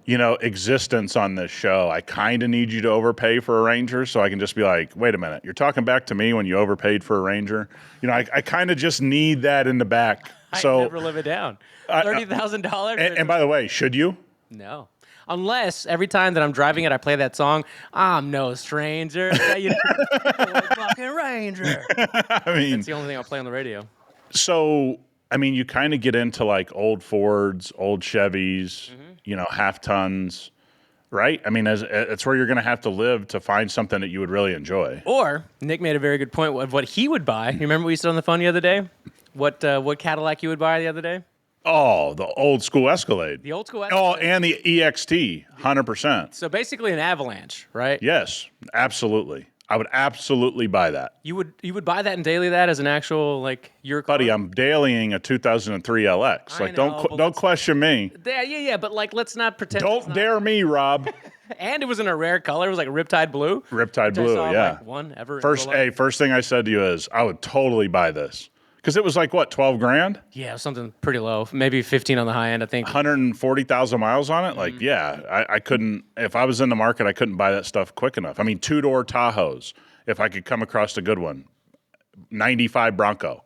existence on this show, I kind of need you to overpay for a Ranger, so I can just be like, wait a minute, you're talking back to me when you overpaid for a Ranger? I kind of just need that in the back. So I never live it down. $30,000. And by the way, should you? No. Unless every time that I'm driving it, I play that song, I'm no stranger. Fucking Ranger. I mean, that's the only thing I'll play on the radio. So, I mean, you kind of get into old Fords, old Chevys, half tons, right? I mean, it's where you're going to have to live to find something that you would really enjoy. Or, Nick made a very good point of what he would buy. You remember we said on the phone the other day? What Cadillac you would buy the other day? Oh, the old school Escalade. The old school Escalade. Oh, and the EXT, 100%. So basically an Avalanche, right? Yes, absolutely. I would absolutely buy that. You would buy that and daily that as an actual your car? Buddy, I'm dailying a 2003 LX. Don't question me. Yeah, but let's not pretend. Don't dare me, Rob. And it was in a rare color. It was Riptide Blue. Riptide Blue, yeah. One ever. First thing I said to you is, I would totally buy this. Because it was what, 12 grand? Yeah, it was something pretty low. Maybe 15 on the high end, I think. 140,000 miles on it? I couldn't, if I was in the market, I couldn't buy that stuff quick enough. I mean, 2-door Tahoes, if I could come across a good one. 95 Bronco.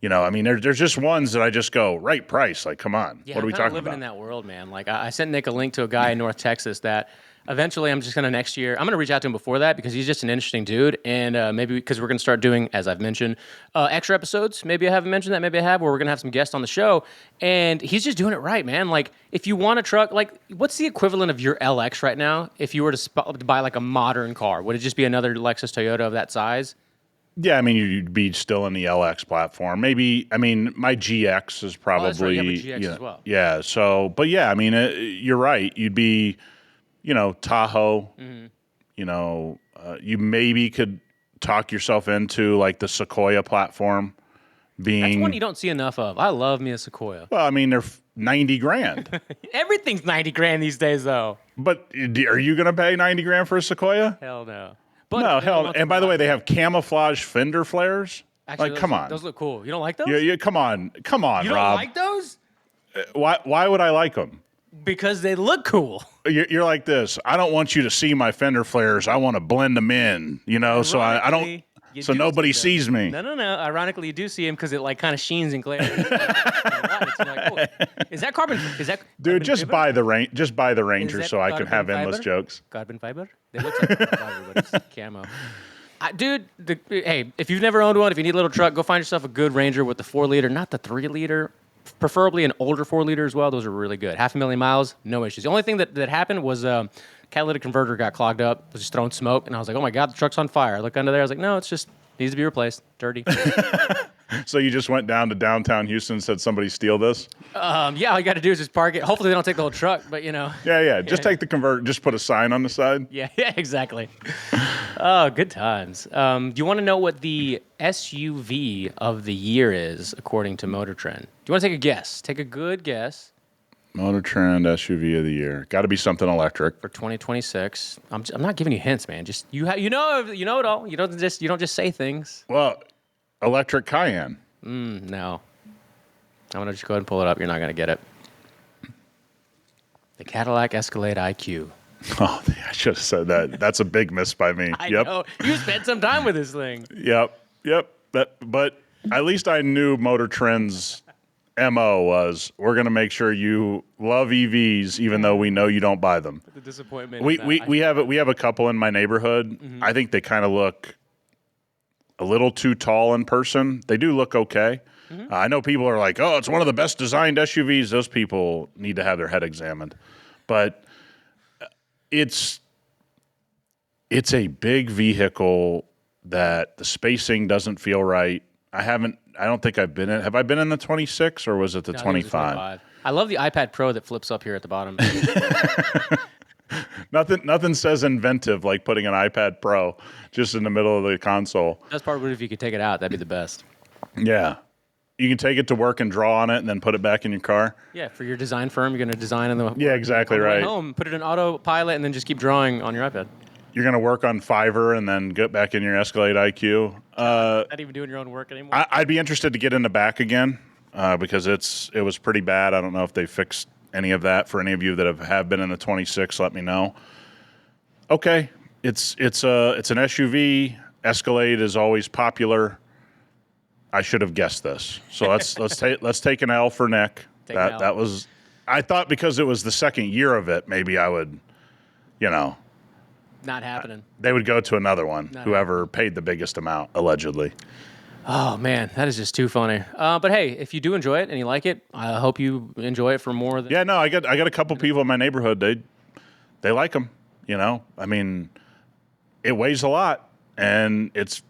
I mean, there's just ones that I just go, right price. Come on. Yeah, what are we talking about? Living in that world, man. I sent Nick a link to a guy in North Texas that eventually I'm just going to next year, I'm going to reach out to him before that because he's just an interesting dude. And maybe because we're going to start doing, as I've mentioned, extra episodes. Maybe I haven't mentioned that. Maybe I have, where we're going to have some guests on the show. And he's just doing it right, man. If you want a truck, what's the equivalent of your LX right now if you were to buy a modern car? Would it just be another Lexus Toyota of that size? Yeah, I mean, you'd be still in the LX platform. Maybe, I mean, my GX is probably... Oh, that's right, you have a GX as well. Yeah, so, but yeah, I mean, you're right. You'd be... Tahoe, you maybe could talk yourself into the Sequoia platform being... That's one you don't see enough of. I love me a Sequoia. Well, I mean, they're 90 grand. Everything's 90 grand these days, though. But are you going to pay 90 grand for a Sequoia? Hell no. But no, hell. And by the way, they have camouflage fender flares. Actually, come on. Those look cool. You don't like those? Yeah, come on, you Rob. You don't like those? Why would I like them? Because they look cool. You're like this. I don't want you to see my fender flares. I want to blend them in, so I don't, so nobody sees me. No. Ironically, you do see them because it kind of sheens and glares. Is that carbon? Dude, just buy the Ranger so I can have endless jokes. Carbon fiber? They look like carbon fiber, but it's camo. Dude, hey, if you've never owned one, if you need a little truck, go find yourself a good Ranger with the 4-liter, not the 3-liter. Preferably an older 4-liter as well. Those are really good. 500,000 miles, no issues. The only thing that happened was catalytic converter got clogged up, was just throwing smoke, and I was like, oh my God, the truck's on fire. I look under there, I was like, no, it's just needs to be replaced. Dirty. So you just went down to downtown Houston and said, somebody steal this? Yeah, all you got to do is just park it. Hopefully they don't take the whole truck, but Yeah, just take the converter, just put a sign on the side. Yeah, exactly. Oh, good times. Do you want to know what the SUV of the year is, according to Motor Trend? Do you want to take a guess? Take a good guess. Motor Trend SUV of the year. Got to be something electric. For 2026. I'm not giving you hints, man. Just you know it all. You don't just say things. Well, electric Cayenne. No. I'm going to just go ahead and pull it up. You're not going to get it. The Cadillac Escalade IQ. Oh, I should have said that. That's a big miss by me. I know. You spent some time with this thing. Yep. But at least I knew Motor Trend's MO was, we're going to make sure you love EVs, even though we know you don't buy them. The disappointment. We have a couple in my neighborhood. I think they kind of look a little too tall in person. They do look okay. I know people are like, oh, it's one of the best designed SUVs. Those people need to have their head examined. But it's a big vehicle that the spacing doesn't feel right. I don't think I've been in. Have I been in the 26 or was it the 25? I love the iPad Pro that flips up here at the bottom. Nothing says inventive like putting an iPad Pro just in the middle of the console. That's probably if you could take it out, that'd be the best. Yeah. You can take it to work and draw on it and then put it back in your car. Yeah, for your design firm, you're going to design on the exactly on the way right. home, put it in Autopilot, and then just keep drawing on your iPad. You're going to work on Fiverr and then get back in your Escalade IQ. Not even doing your own work anymore. I'd be interested to get in the back again because it was pretty bad. I don't know if they fixed any of that. For any of you that have been in the 26, let me know. Okay, it's an SUV. Escalade is always popular. I should have guessed this. So let's take an L for Nick. That was. I thought because it was the second year of it, maybe I would, Not happening. They would go to another one. Whoever paid the biggest amount, allegedly. Oh man, that is just too funny. But hey, if you do enjoy it and you like it, I hope you enjoy it for more than. Yeah, no, I got a couple people in my neighborhood. They like them. I mean, it weighs a lot and it's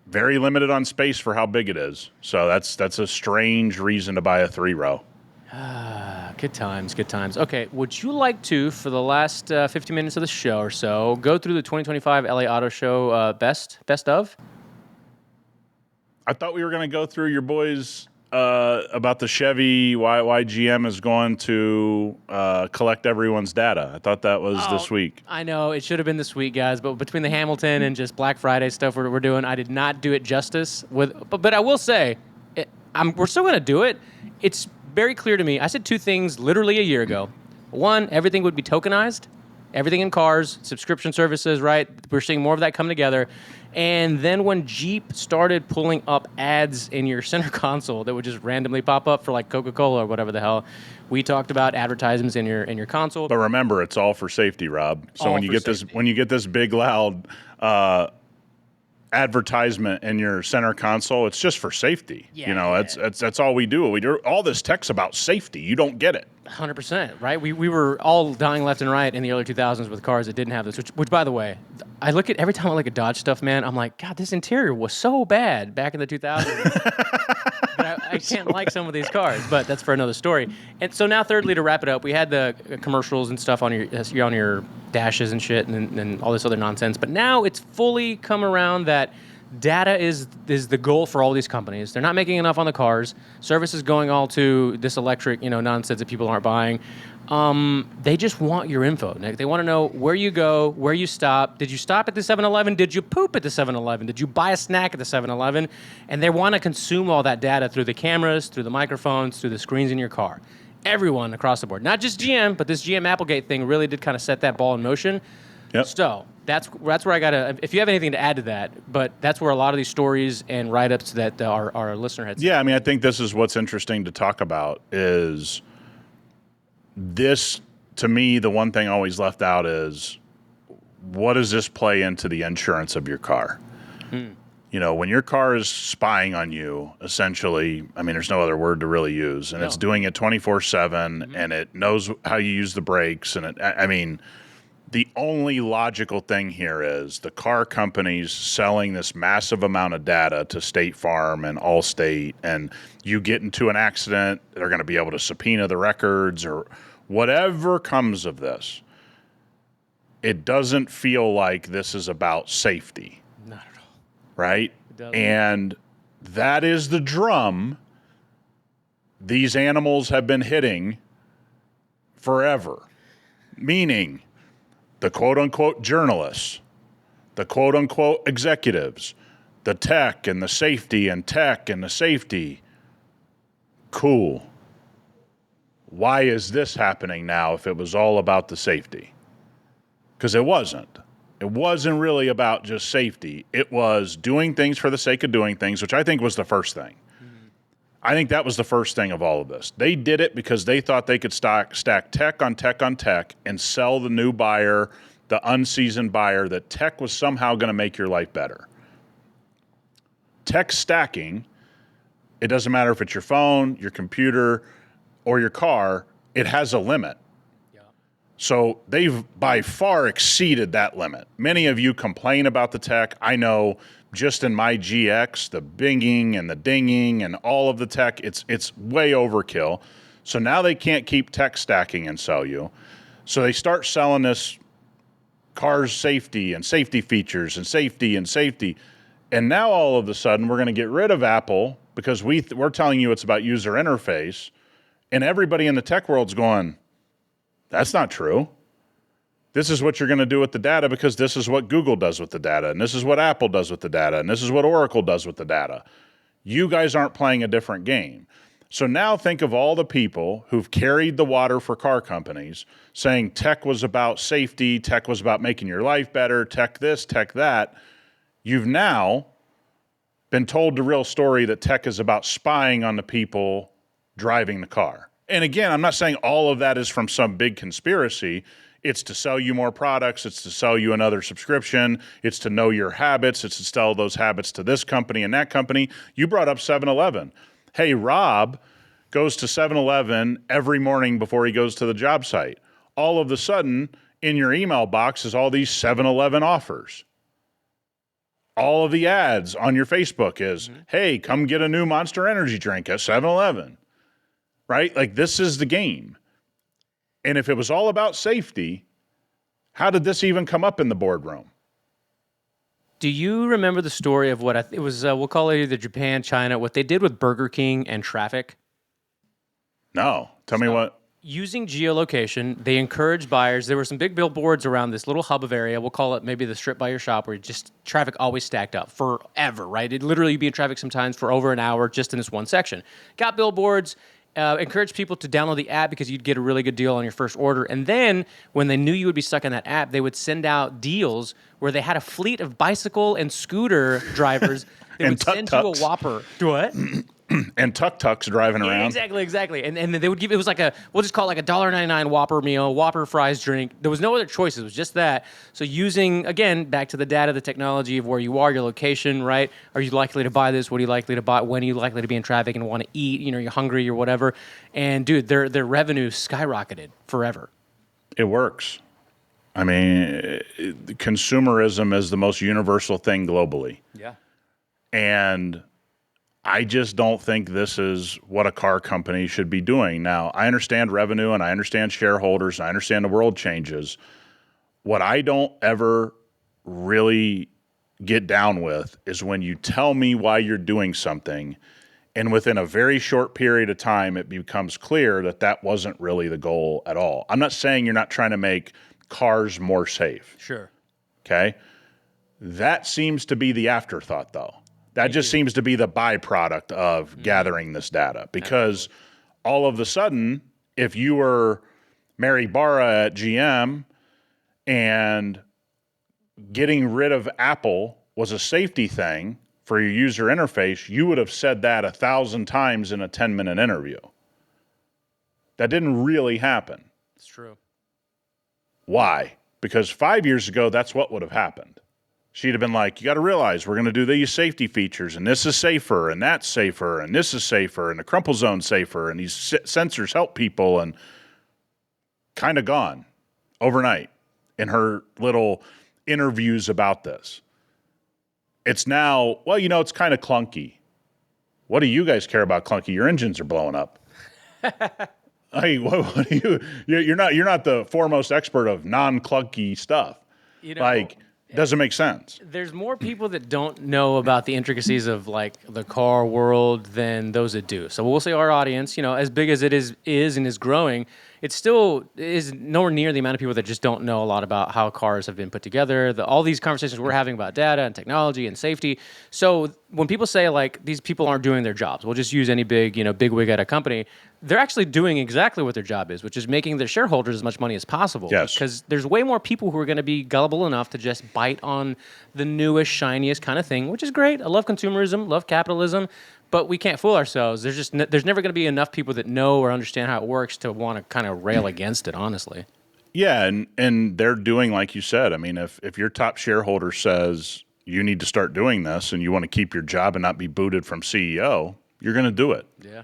very limited on space for how big it is. So that's a strange reason to buy a 3-row. Good times, good times. Okay, would you like to, for the last 50 minutes of the show or so, go through the 2025 LA Auto Show best of? I thought we were going to go through your boys about the Chevy, why GM is going to collect everyone's data. I thought that was this week. I know, it should have been this week, guys, but between the Hamilton and just Black Friday stuff we're doing, I did not do it justice. But I will say, we're still going to do it. It's very clear to me. I said two things literally a year ago. One, everything would be tokenized. Everything in cars, subscription services, right? We're seeing more of that come together. And then when Jeep started pulling up ads in your center console that would just randomly pop up for like Coca-Cola or whatever the hell, we talked about advertisements in your console. But remember, it's all for safety, Rob. So when you get this big loud advertisement in your center console, it's just for safety. That's all we do. We do all this tech's about safety. You don't get it. 100%, right? We were all dying left and right in the early 2000s with cars that didn't have this, which by the way, every time I look at Dodge stuff, man, I'm like, God, this interior was so bad back in the 2000s. I can't like some of these cars, but that's for another story. And so now, thirdly, to wrap it up, we had the commercials and stuff on your dashes and shit and all this other nonsense. But now it's fully come around that data is the goal for all these companies. They're not making enough on the cars. Service is going all to this electric, nonsense that people aren't buying. They just want your info, Nick. They want to know where you go, where you stop. Did you stop at the 7-Eleven? Did you poop at the 7-Eleven? Did you buy a snack at the 7-Eleven? And they want to consume all that data through the cameras, through the microphones, through the screens in your car. Everyone across the board. Not just GM, but this GM Applegate thing really did kind of set that ball in motion. Yep. So that's where I gotta. If you have anything to add to that, but that's where a lot of these stories and write-ups that our listener had. Yeah, I mean, I think this is what's interesting to talk about. Is this, to me, the one thing always left out is what does this play into the insurance of your car? When your car is spying on you, essentially, I mean, there's no other word to really use, and it's doing it 24/7, and it knows how you use the brakes, and the only logical thing here is the car companies selling this massive amount of data to State Farm and Allstate, and you get into an accident, they're going to be able to subpoena the records or whatever comes of this. It doesn't feel like this is about safety. Not at all. Right? And that is the drum these animals have been hitting forever. Meaning, the quote-unquote journalists, the quote-unquote executives, the tech and the safety and tech and the safety. Cool. Why is this happening now if it was all about the safety? Because it wasn't. It wasn't really about just safety. It was doing things for the sake of doing things, which I think was the first thing. I think that was the first thing of all of this. They did it because they thought they could stack tech on tech on tech and sell the new buyer, the unseasoned buyer, that tech was somehow going to make your life better. Tech stacking, it doesn't matter if it's your phone, your computer, or your car, it has a limit. Yeah. So they've by far exceeded that limit. Many of you complain about the tech. I know just in my GX, the binging and the dinging and all of the tech, it's way overkill. So now they can't keep tech stacking and sell you. So they start selling this car's safety and safety features and safety and safety. And now all of a sudden we're going to get rid of Apple because we're telling you it's about user interface. And everybody in the tech world's going, that's not true. This is what you're going to do with the data because this is what Google does with the data, and this is what Apple does with the data, and this is what Oracle does with the data. You guys aren't playing a different game. So now think of all the people who've carried the water for car companies saying tech was about safety, tech was about making your life better, tech this, tech that. You've now been told the real story that tech is about spying on the people driving the car. And again, I'm not saying all of that is from some big conspiracy. It's to sell you more products. It's to sell you another subscription. It's to know your habits. It's to sell those habits to this company and that company. You brought up 7-Eleven. Hey, Rob goes to 7-Eleven every morning before he goes to the job site. All of a sudden, in your email box is all these 7-Eleven offers. All of the ads on your Facebook is, hey, come get a new Monster Energy drink at 7-Eleven. Right? Like, this is the game. And if it was all about safety, how did this even come up in the boardroom? Do you remember the story of what it was? We'll call it either Japan, China, what they did with Burger King and traffic? No. Tell me what. Using geolocation, they encouraged buyers. There were some big billboards around this little hub of area. We'll call it maybe the strip by your shop where just traffic always stacked up forever, right? It'd literally be in traffic sometimes for over an hour just in this one section. Got billboards. Encourage people to download the app because you'd get a really good deal on your first order. And then when they knew you would be stuck in that app, they would send out deals where they had a fleet of bicycle and scooter drivers. They would send you a Whopper. What? And tuk-tuks driving around. Exactly. And they would give, it was like we'll just call it like $1.99 Whopper meal, Whopper fries drink. There was no other choices. It was just that. So using, again, back to the data, the technology of where you are, your location, right? Are you likely to buy this? What are you likely to buy? When are you likely to be in traffic and want to eat? You're hungry or whatever. And dude, their revenue skyrocketed forever. It works. I mean, consumerism is the most universal thing globally. Yeah. And I just don't think this is what a car company should be doing. Now, I understand revenue and I understand shareholders and I understand the world changes. What I don't ever really get down with is when you tell me why you're doing something and within a very short period of time, it becomes clear that that wasn't really the goal at all. I'm not saying you're not trying to make cars more safe. Sure. Okay? That seems to be the afterthought, though. That just seems to be the byproduct of gathering this data because all of a sudden, if you were Mary Barra at GM and getting rid of Apple was a safety thing for your user interface, you would have said that 1,000 times in a 10-minute interview. That didn't really happen. It's true. Why? Because 5 years ago, that's what would have happened. She'd have been like, you got to realize we're going to do these safety features, and this is safer, and that's safer, and this is safer, and the crumple zone's safer, and these sensors help people, and kind of gone overnight in her little interviews about this. It's now, well, it's kind of clunky. What do you guys care about clunky? Your engines are blowing up. Hey, what do you're not the foremost expert of non-clunky stuff. Doesn't make sense. There's more people that don't know about the intricacies of like the car world than those that do. So we'll say our audience, as big as it is and is growing, it still is nowhere near the amount of people that just don't know a lot about how cars have been put together. All these conversations we're having about data and technology and safety. So when people say like these people aren't doing their jobs, we'll just use any big wig at a company. They're actually doing exactly what their job is, which is making their shareholders as much money as possible. Yes. Because there's way more people who are going to be gullible enough to just bite on the newest, shiniest kind of thing, which is great. I love consumerism, love capitalism. But we can't fool ourselves. There's never going to be enough people that know or understand how it works to want to kind of rail against it, honestly. Yeah, and they're doing like you said. I mean, if your top shareholder says you need to start doing this and you want to keep your job and not be booted from CEO, you're going to do it. Yeah.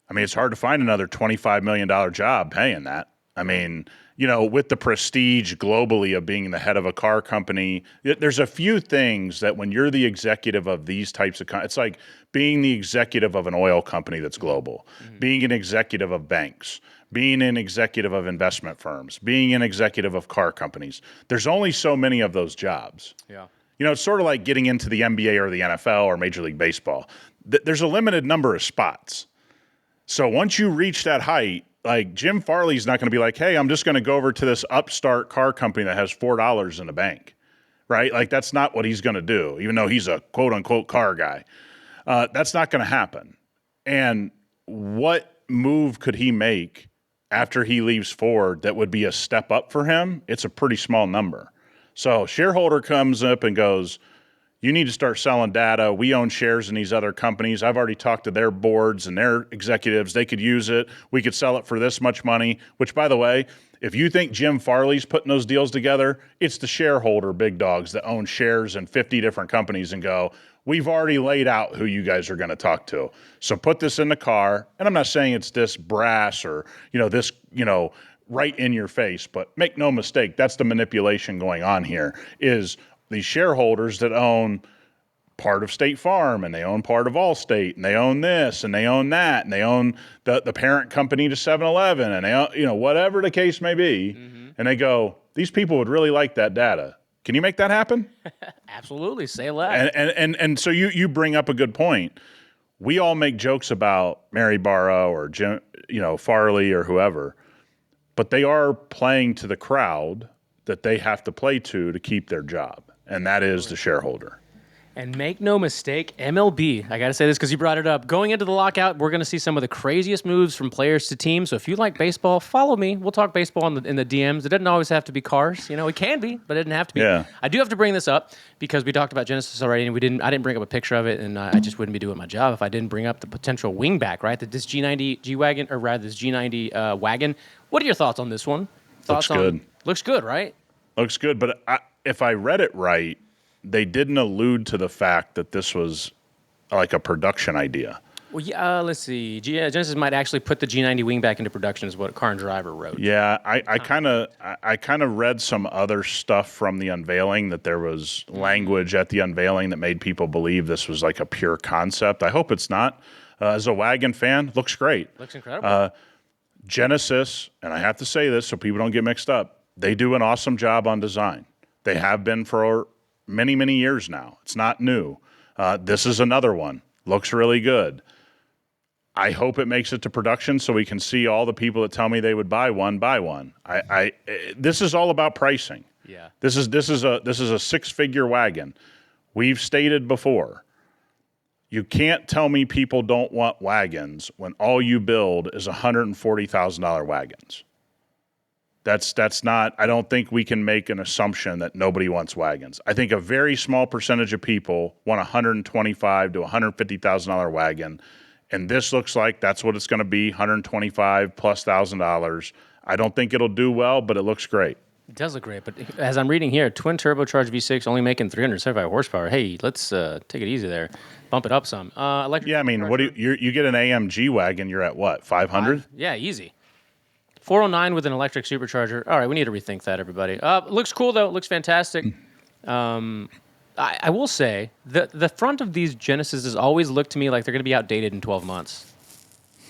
I mean, it's hard to find another $25 million job paying that. I mean, with the prestige globally of being the head of a car company, there's a few things that when you're the executive of these types of it's like being the executive of an oil company that's global, being an executive of banks, being an executive of investment firms, being an executive of car companies. There's only so many of those jobs. Yeah. It's sort of like getting into the NBA or the NFL or Major League Baseball. There's a limited number of spots. So once you reach that height, like Jim Farley's not going to be like, hey, I'm just going to go over to this upstart car company that has $4 in the bank, right? Like that's not what he's going to do, even though he's a quote unquote car guy. That's not going to happen. And what move could he make after he leaves Ford that would be a step up for him? It's a pretty small number. So shareholder comes up and goes, you need to start selling data. We own shares in these other companies. I've already talked to their boards and their executives. They could use it. We could sell it for this much money, which, by the way, if you think Jim Farley's putting those deals together, it's the shareholder big dogs that own shares in 50 different companies and go, we've already laid out who you guys are going to talk to. So put this in the car. And I'm not saying it's this brass or, this, right in your face, but make no mistake, that's the manipulation going on here is these shareholders that own part of State Farm and they own part of Allstate and they own this and they own that and they own the parent company to 7-Eleven and they own, whatever the case may be. And they go, these people would really like that data. Can you make that happen? Absolutely. Say less. And so you bring up a good point. We all make jokes about Mary Barra or Jim, Farley or whoever, but they are playing to the crowd that they have to play to keep their job. And that is the shareholder. And make no mistake, MLB, I got to say this because you brought it up. Going into the lockout, we're going to see some of the craziest moves from players to teams. So if you like baseball, follow me. We'll talk baseball in the DMs. It doesn't always have to be cars. It can be, but it doesn't have to be. Yeah. I do have to bring this up because we talked about Genesis already, and I didn't bring up a picture of it, and I just wouldn't be doing my job if I didn't bring up the potential wingback, right? This G90 G-Wagon, or rather this G90 wagon. What are your thoughts on this one? Looks good. Looks good, right? Looks good, but if I read it right, they didn't allude to the fact that this was like a production idea. Well, yeah, let's see. Genesis might actually put the G90 wingback into production, is what Car and Driver wrote. Yeah, I kind of read some other stuff from the unveiling that there was language at the unveiling that made people believe this was like a pure concept. I hope it's not. As a wagon fan, looks great. Looks incredible. Genesis, and I have to say this so people don't get mixed up, they do an awesome job on design. They have been for many, many years now. It's not new. This is another one. Looks really good. I hope it makes it to production so we can see all the people that tell me they would buy one. This is all about pricing. Yeah. This is a six-figure wagon. We've stated before, you can't tell me people don't want wagons when all you build is $140,000 wagons. That's not, I don't think we can make an assumption that nobody wants wagons. I think a very small percentage of people want a $125,000 to $150,000 wagon, and this looks like that's what it's going to be, $125,000+. I don't think it'll do well, but it looks great. It does look great, but as I'm reading here, twin turbocharged V6 only making 375 horsepower. Hey, let's take it easy there. Bump it up some. Yeah, I mean, what do you get an AMG wagon, you're at what, 500? Yeah, easy. 409 with an electric supercharger. All right, we need to rethink that, everybody. Looks cool, though. Looks fantastic. I will say, the front of these Genesises always look to me like they're going to be outdated in 12 months.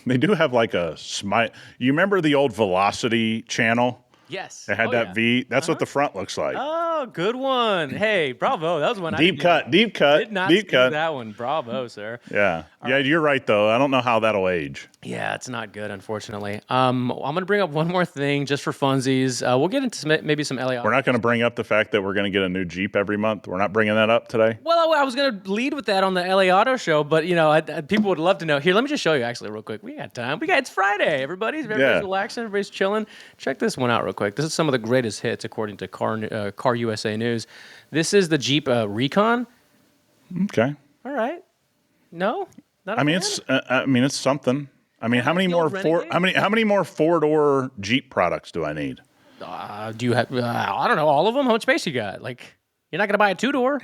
They do have like a smile. You remember the old Velocity channel? Yes. It had that V. That's what the front looks like. Oh, good one. Hey, bravo. That was one deep cut. Did not see that one. Bravo, sir. Yeah. Yeah, you're right, though. I don't know how that'll age. Yeah, it's not good, unfortunately. I'm going to bring up one more thing just for funsies. We'll get into maybe some LA. We're not going to bring up the fact that we're going to get a new Jeep every month. We're not bringing that up today. Well, I was going to lead with that on the LA Auto Show, but people would love to know. Here, let me just show you actually real quick. We got time. It's Friday. Everybody's relaxing. Everybody's chilling. Check this one out real quick. This is some of the greatest hits according to Car USA News. This is the Jeep Recon. Okay. All right. No? Not a I mean, fan? it's something. I mean, how many the more old Renegade? how many more 4-door Jeep products do I need? Do you have? I don't know, all of them. How much space you got? Like, you're not gonna buy a 2-door.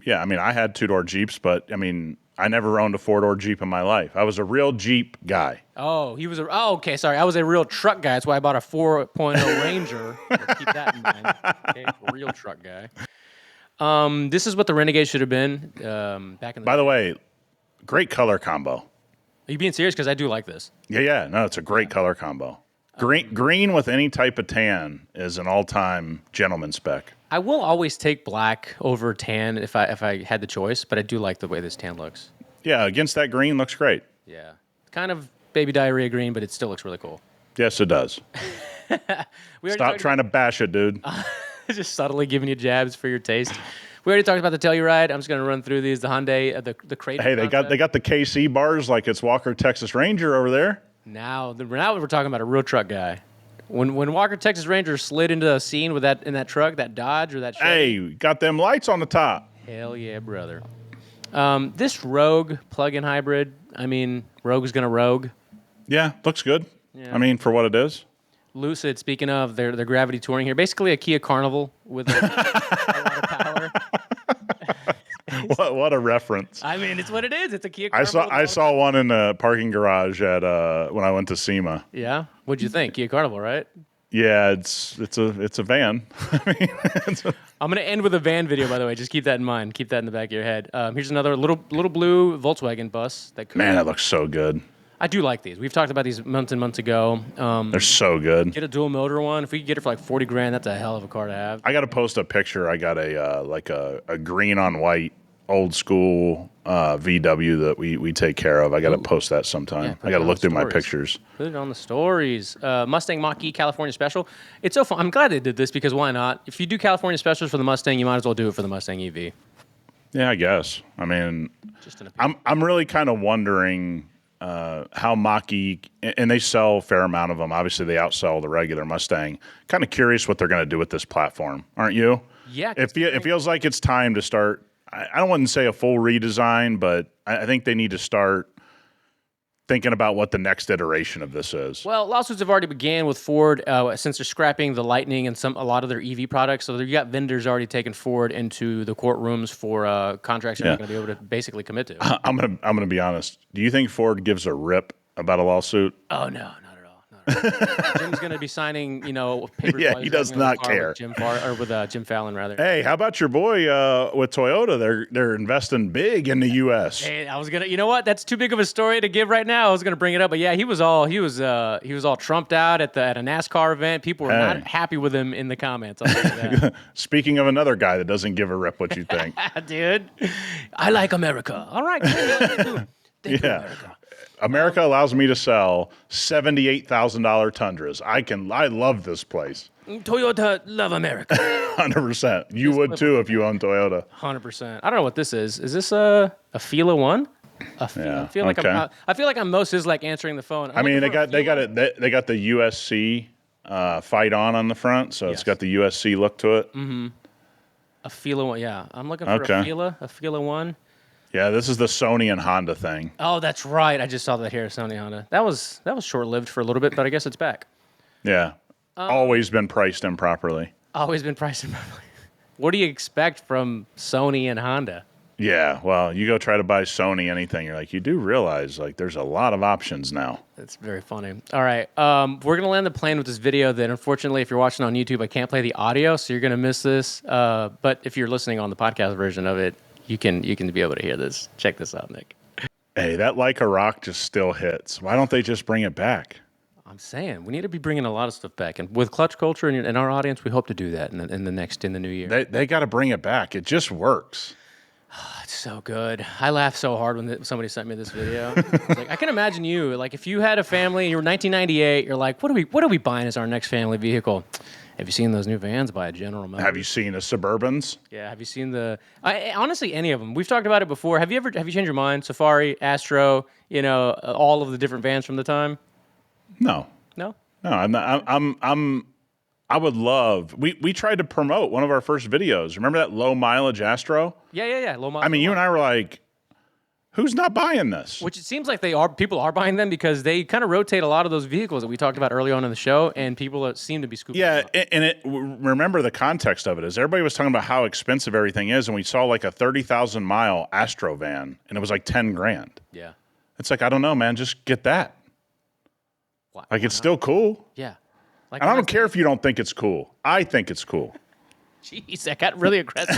Yeah, I mean, I had 2-door Jeeps, but I mean, I never owned a 4-door Jeep in my life. I was a real Jeep guy. Oh, he was a. Oh, okay. Sorry, I was a real truck guy. That's why I bought a 4.0 Ranger. Let's keep that in mind. Okay, real truck guy. This is what the Renegade should have been back in the. By the way, great color combo. Are you being serious? Because I do like this. Yeah. No, it's a great color combo. Green with any type of tan is an all-time gentleman spec. I will always take black over tan if I had the choice, but I do like the way this tan looks. Yeah, against that green looks great. Yeah, kind of baby diarrhea green, but it still looks really cool. Yes, it does. Stop trying to bash it, dude. Just subtly giving you jabs for your taste. We already talked about the Telluride. I'm just going to run through these. The Hyundai, the Kratos. Hey, they got the KC bars like it's Walker Texas Ranger over there. Now we're talking about a real truck guy. When Walker Texas Ranger slid into a scene with in that truck, that Dodge or that Chevy. Hey, got them lights on the top. Hell yeah, brother. This Rogue plug-in hybrid. I mean, Rogue's gonna Rogue. Yeah, looks good. Yeah. I mean, for what it is. Lucid, speaking of, they're gravity touring here. Basically a Kia Carnival with a lot of power. What a reference. I mean, it's what it is. It's a Kia Carnival. I saw one in the parking garage at when I went to SEMA. Yeah? What'd you think? Kia Carnival, right? Yeah, it's a van. I mean, I'm gonna end with a van video, by the way. Just keep that in mind. Keep that in the back of your head. Here's another little blue Volkswagen bus. Man, that looks so good. I do like these. We've talked about these months and months ago. They're so good. Get a dual motor one. If we could get it for like $40,000, that's a hell of a car to have. I got to post a picture. I got a green on white old school VW that we take care of. I got to post that sometime. Yeah, I got to look through my pictures. Put it on the stories. Mustang Mach-E California Special. It's so fun. I'm glad they did this because why not? If you do California Specials for the Mustang, you might as well do it for the Mustang EV. Yeah, I guess. I mean, Just an opinion. I'm really kind of wondering how Mach-E, and they sell a fair amount of them. Obviously, they outsell the regular Mustang. Kind of curious what they're going to do with this platform, aren't you? Yeah. It feels like it's time to start. I don't want to say a full redesign, but I think they need to start thinking about what the next iteration of this is. Well, lawsuits have already began with Ford since they're scrapping the Lightning and a lot of their EV products. So you got vendors already taking Ford into the courtrooms for contracts they're not going to be able to basically commit to. I'm gonna be honest. Do you think Ford gives a rip about a lawsuit? Oh no. Jim's going to be signing, papers. Yeah, he does not care. With Jim Fallon, rather. Hey, how about your boy with Toyota? They're investing big in the U.S. Hey, I was gonna. You know what? That's too big of a story to give right now. I was gonna bring it up, but yeah, he was all trumped out at a NASCAR event. People were not happy with him in the comments. I'll tell you that. Speaking of another guy that doesn't give a rip what you think, dude, I like America. All right, Thank you, America. America allows me to sell $78,000 Tundras. I love this place. Toyota love America. 100%. You would too if you own Toyota. 100%. I don't know what this is. Is this a Fila one? I feel like I'm most is like answering the phone. I mean, they got the USC fight on the front, so it's got the USC look to it. Mm-hmm. A Fila one, yeah. I'm looking for a Fila one. Yeah, this is the Sony and Honda thing. Oh, that's right. I just saw that here, Sony Honda. That was short-lived for a little bit, but I guess it's back. Yeah. Always been priced improperly. Always been priced improperly. What do you expect from Sony and Honda? Yeah, well, you go try to buy Sony anything, you're like, you do realize like there's a lot of options now. That's very funny. All right, we're gonna land the plane with this video. That unfortunately, if you're watching on YouTube, I can't play the audio, so you're gonna miss this. But if you're listening on the podcast version of it, you can be able to hear this. Check this out, Nick. Hey, that Like a Rock just still hits. Why don't they just bring it back? I'm saying we need to be bringing a lot of stuff back, and with Clutch Culture and our audience, we hope to do that in the new year. They got to bring it back. It just works. Oh, it's so good. I laughed so hard when somebody sent me this video. Like, I can imagine you, like, if you had a family, you were 1998, you're like, what are we buying as our next family vehicle? Have you seen those new vans by General Motors? Have you seen the Suburbans? Yeah. Have you seen honestly, any of them? We've talked about it before. Have you changed your mind? Safari, Astro, all of the different vans from the time? No. No? No, I'm not. I would love. We tried to promote one of our first videos. Remember that low mileage Astro? Yeah. Low mileage. I mean, you and I were like, Who's not buying this? Which it seems like people are buying them because they kind of rotate a lot of those vehicles that we talked about early on in the show, and people seem to be scooping them up. And remember the context of it is everybody was talking about how expensive everything is, and we saw like a 30,000 mile Astro van, and it was like 10 grand. Yeah. It's like, I don't know, man, just get that. Like, it's still cool. Yeah. Like, and I don't care if you don't think it's cool. I think it's cool. Jeez, that got really aggressive.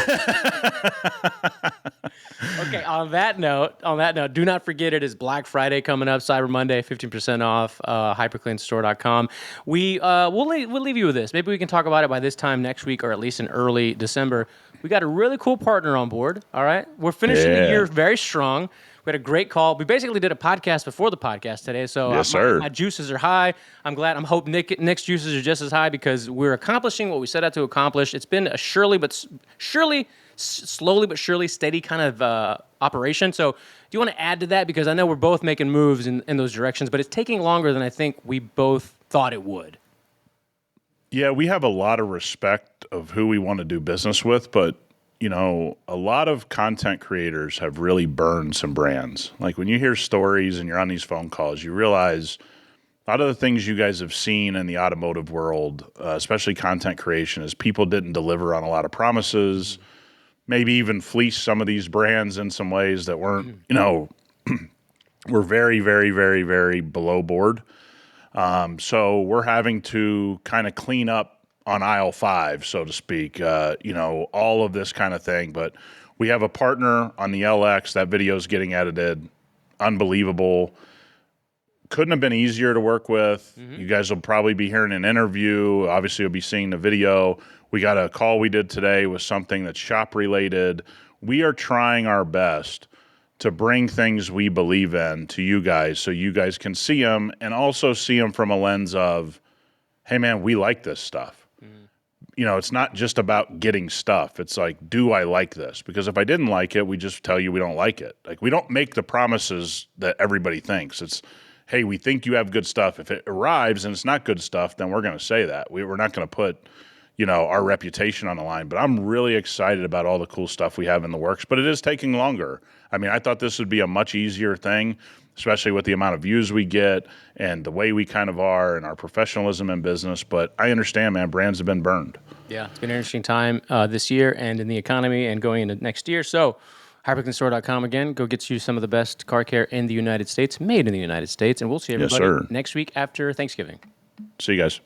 Okay, on that note, do not forget it is Black Friday coming up, Cyber Monday, 15% off, hypercleanstore.com. We'll leave you with this. Maybe we can talk about it by this time next week or at least in early December. We got a really cool partner on board, all right? We're finishing the year very strong. We had a great call. We basically did a podcast before the podcast today, so yes, my juices are high. I'm glad. I'm hoping Nick's juices are just as high because we're accomplishing what we set out to accomplish. It's been a slowly but surely steady kind of operation. So do you want to add to that? Because I know we're both making moves in those directions, but it's taking longer than I think we both thought it would. Yeah, we have a lot of respect of who we want to do business with, but you know, a lot of content creators have really burned some brands. Like when you hear stories and you're on these phone calls, you realize a lot of the things you guys have seen in the automotive world, especially content creation, is people didn't deliver on a lot of promises, maybe even fleece some of these brands in some ways that weren't, you know, were very, very, very, very below board. So we're having to kind of clean up on aisle 5, so to speak, you know, all of this kind of thing. But we have a partner on the LX. That video is getting edited. Unbelievable. Couldn't have been easier to work with. You guys will probably be hearing an interview. Obviously, you'll be seeing the video. We got a call we did today with something that's shop related. We are trying our best to bring things we believe in to you guys so you guys can see them and also see them from a lens of, hey, man, we like this stuff. You know, it's not just about getting stuff. It's like, do I like this? Because if I didn't like it, we just tell you we don't like it. Like, we don't make the promises that everybody thinks. It's, hey, we think you have good stuff. If it arrives and it's not good stuff, then we're going to say that. We're not going to put, you know, our reputation on the line. But I'm really excited about all the cool stuff we have in the works. But it is taking longer. I mean, I thought this would be a much easier thing, especially with the amount of views we get and the way we kind of are and our professionalism in business. But I understand, man, brands have been burned. Yeah, it's been an interesting time this year and in the economy and going into next year. So hypercleanstore.com, again, go get you some of the best car care in the United States, made in the United States. And we'll see everybody next week after Thanksgiving. See you guys.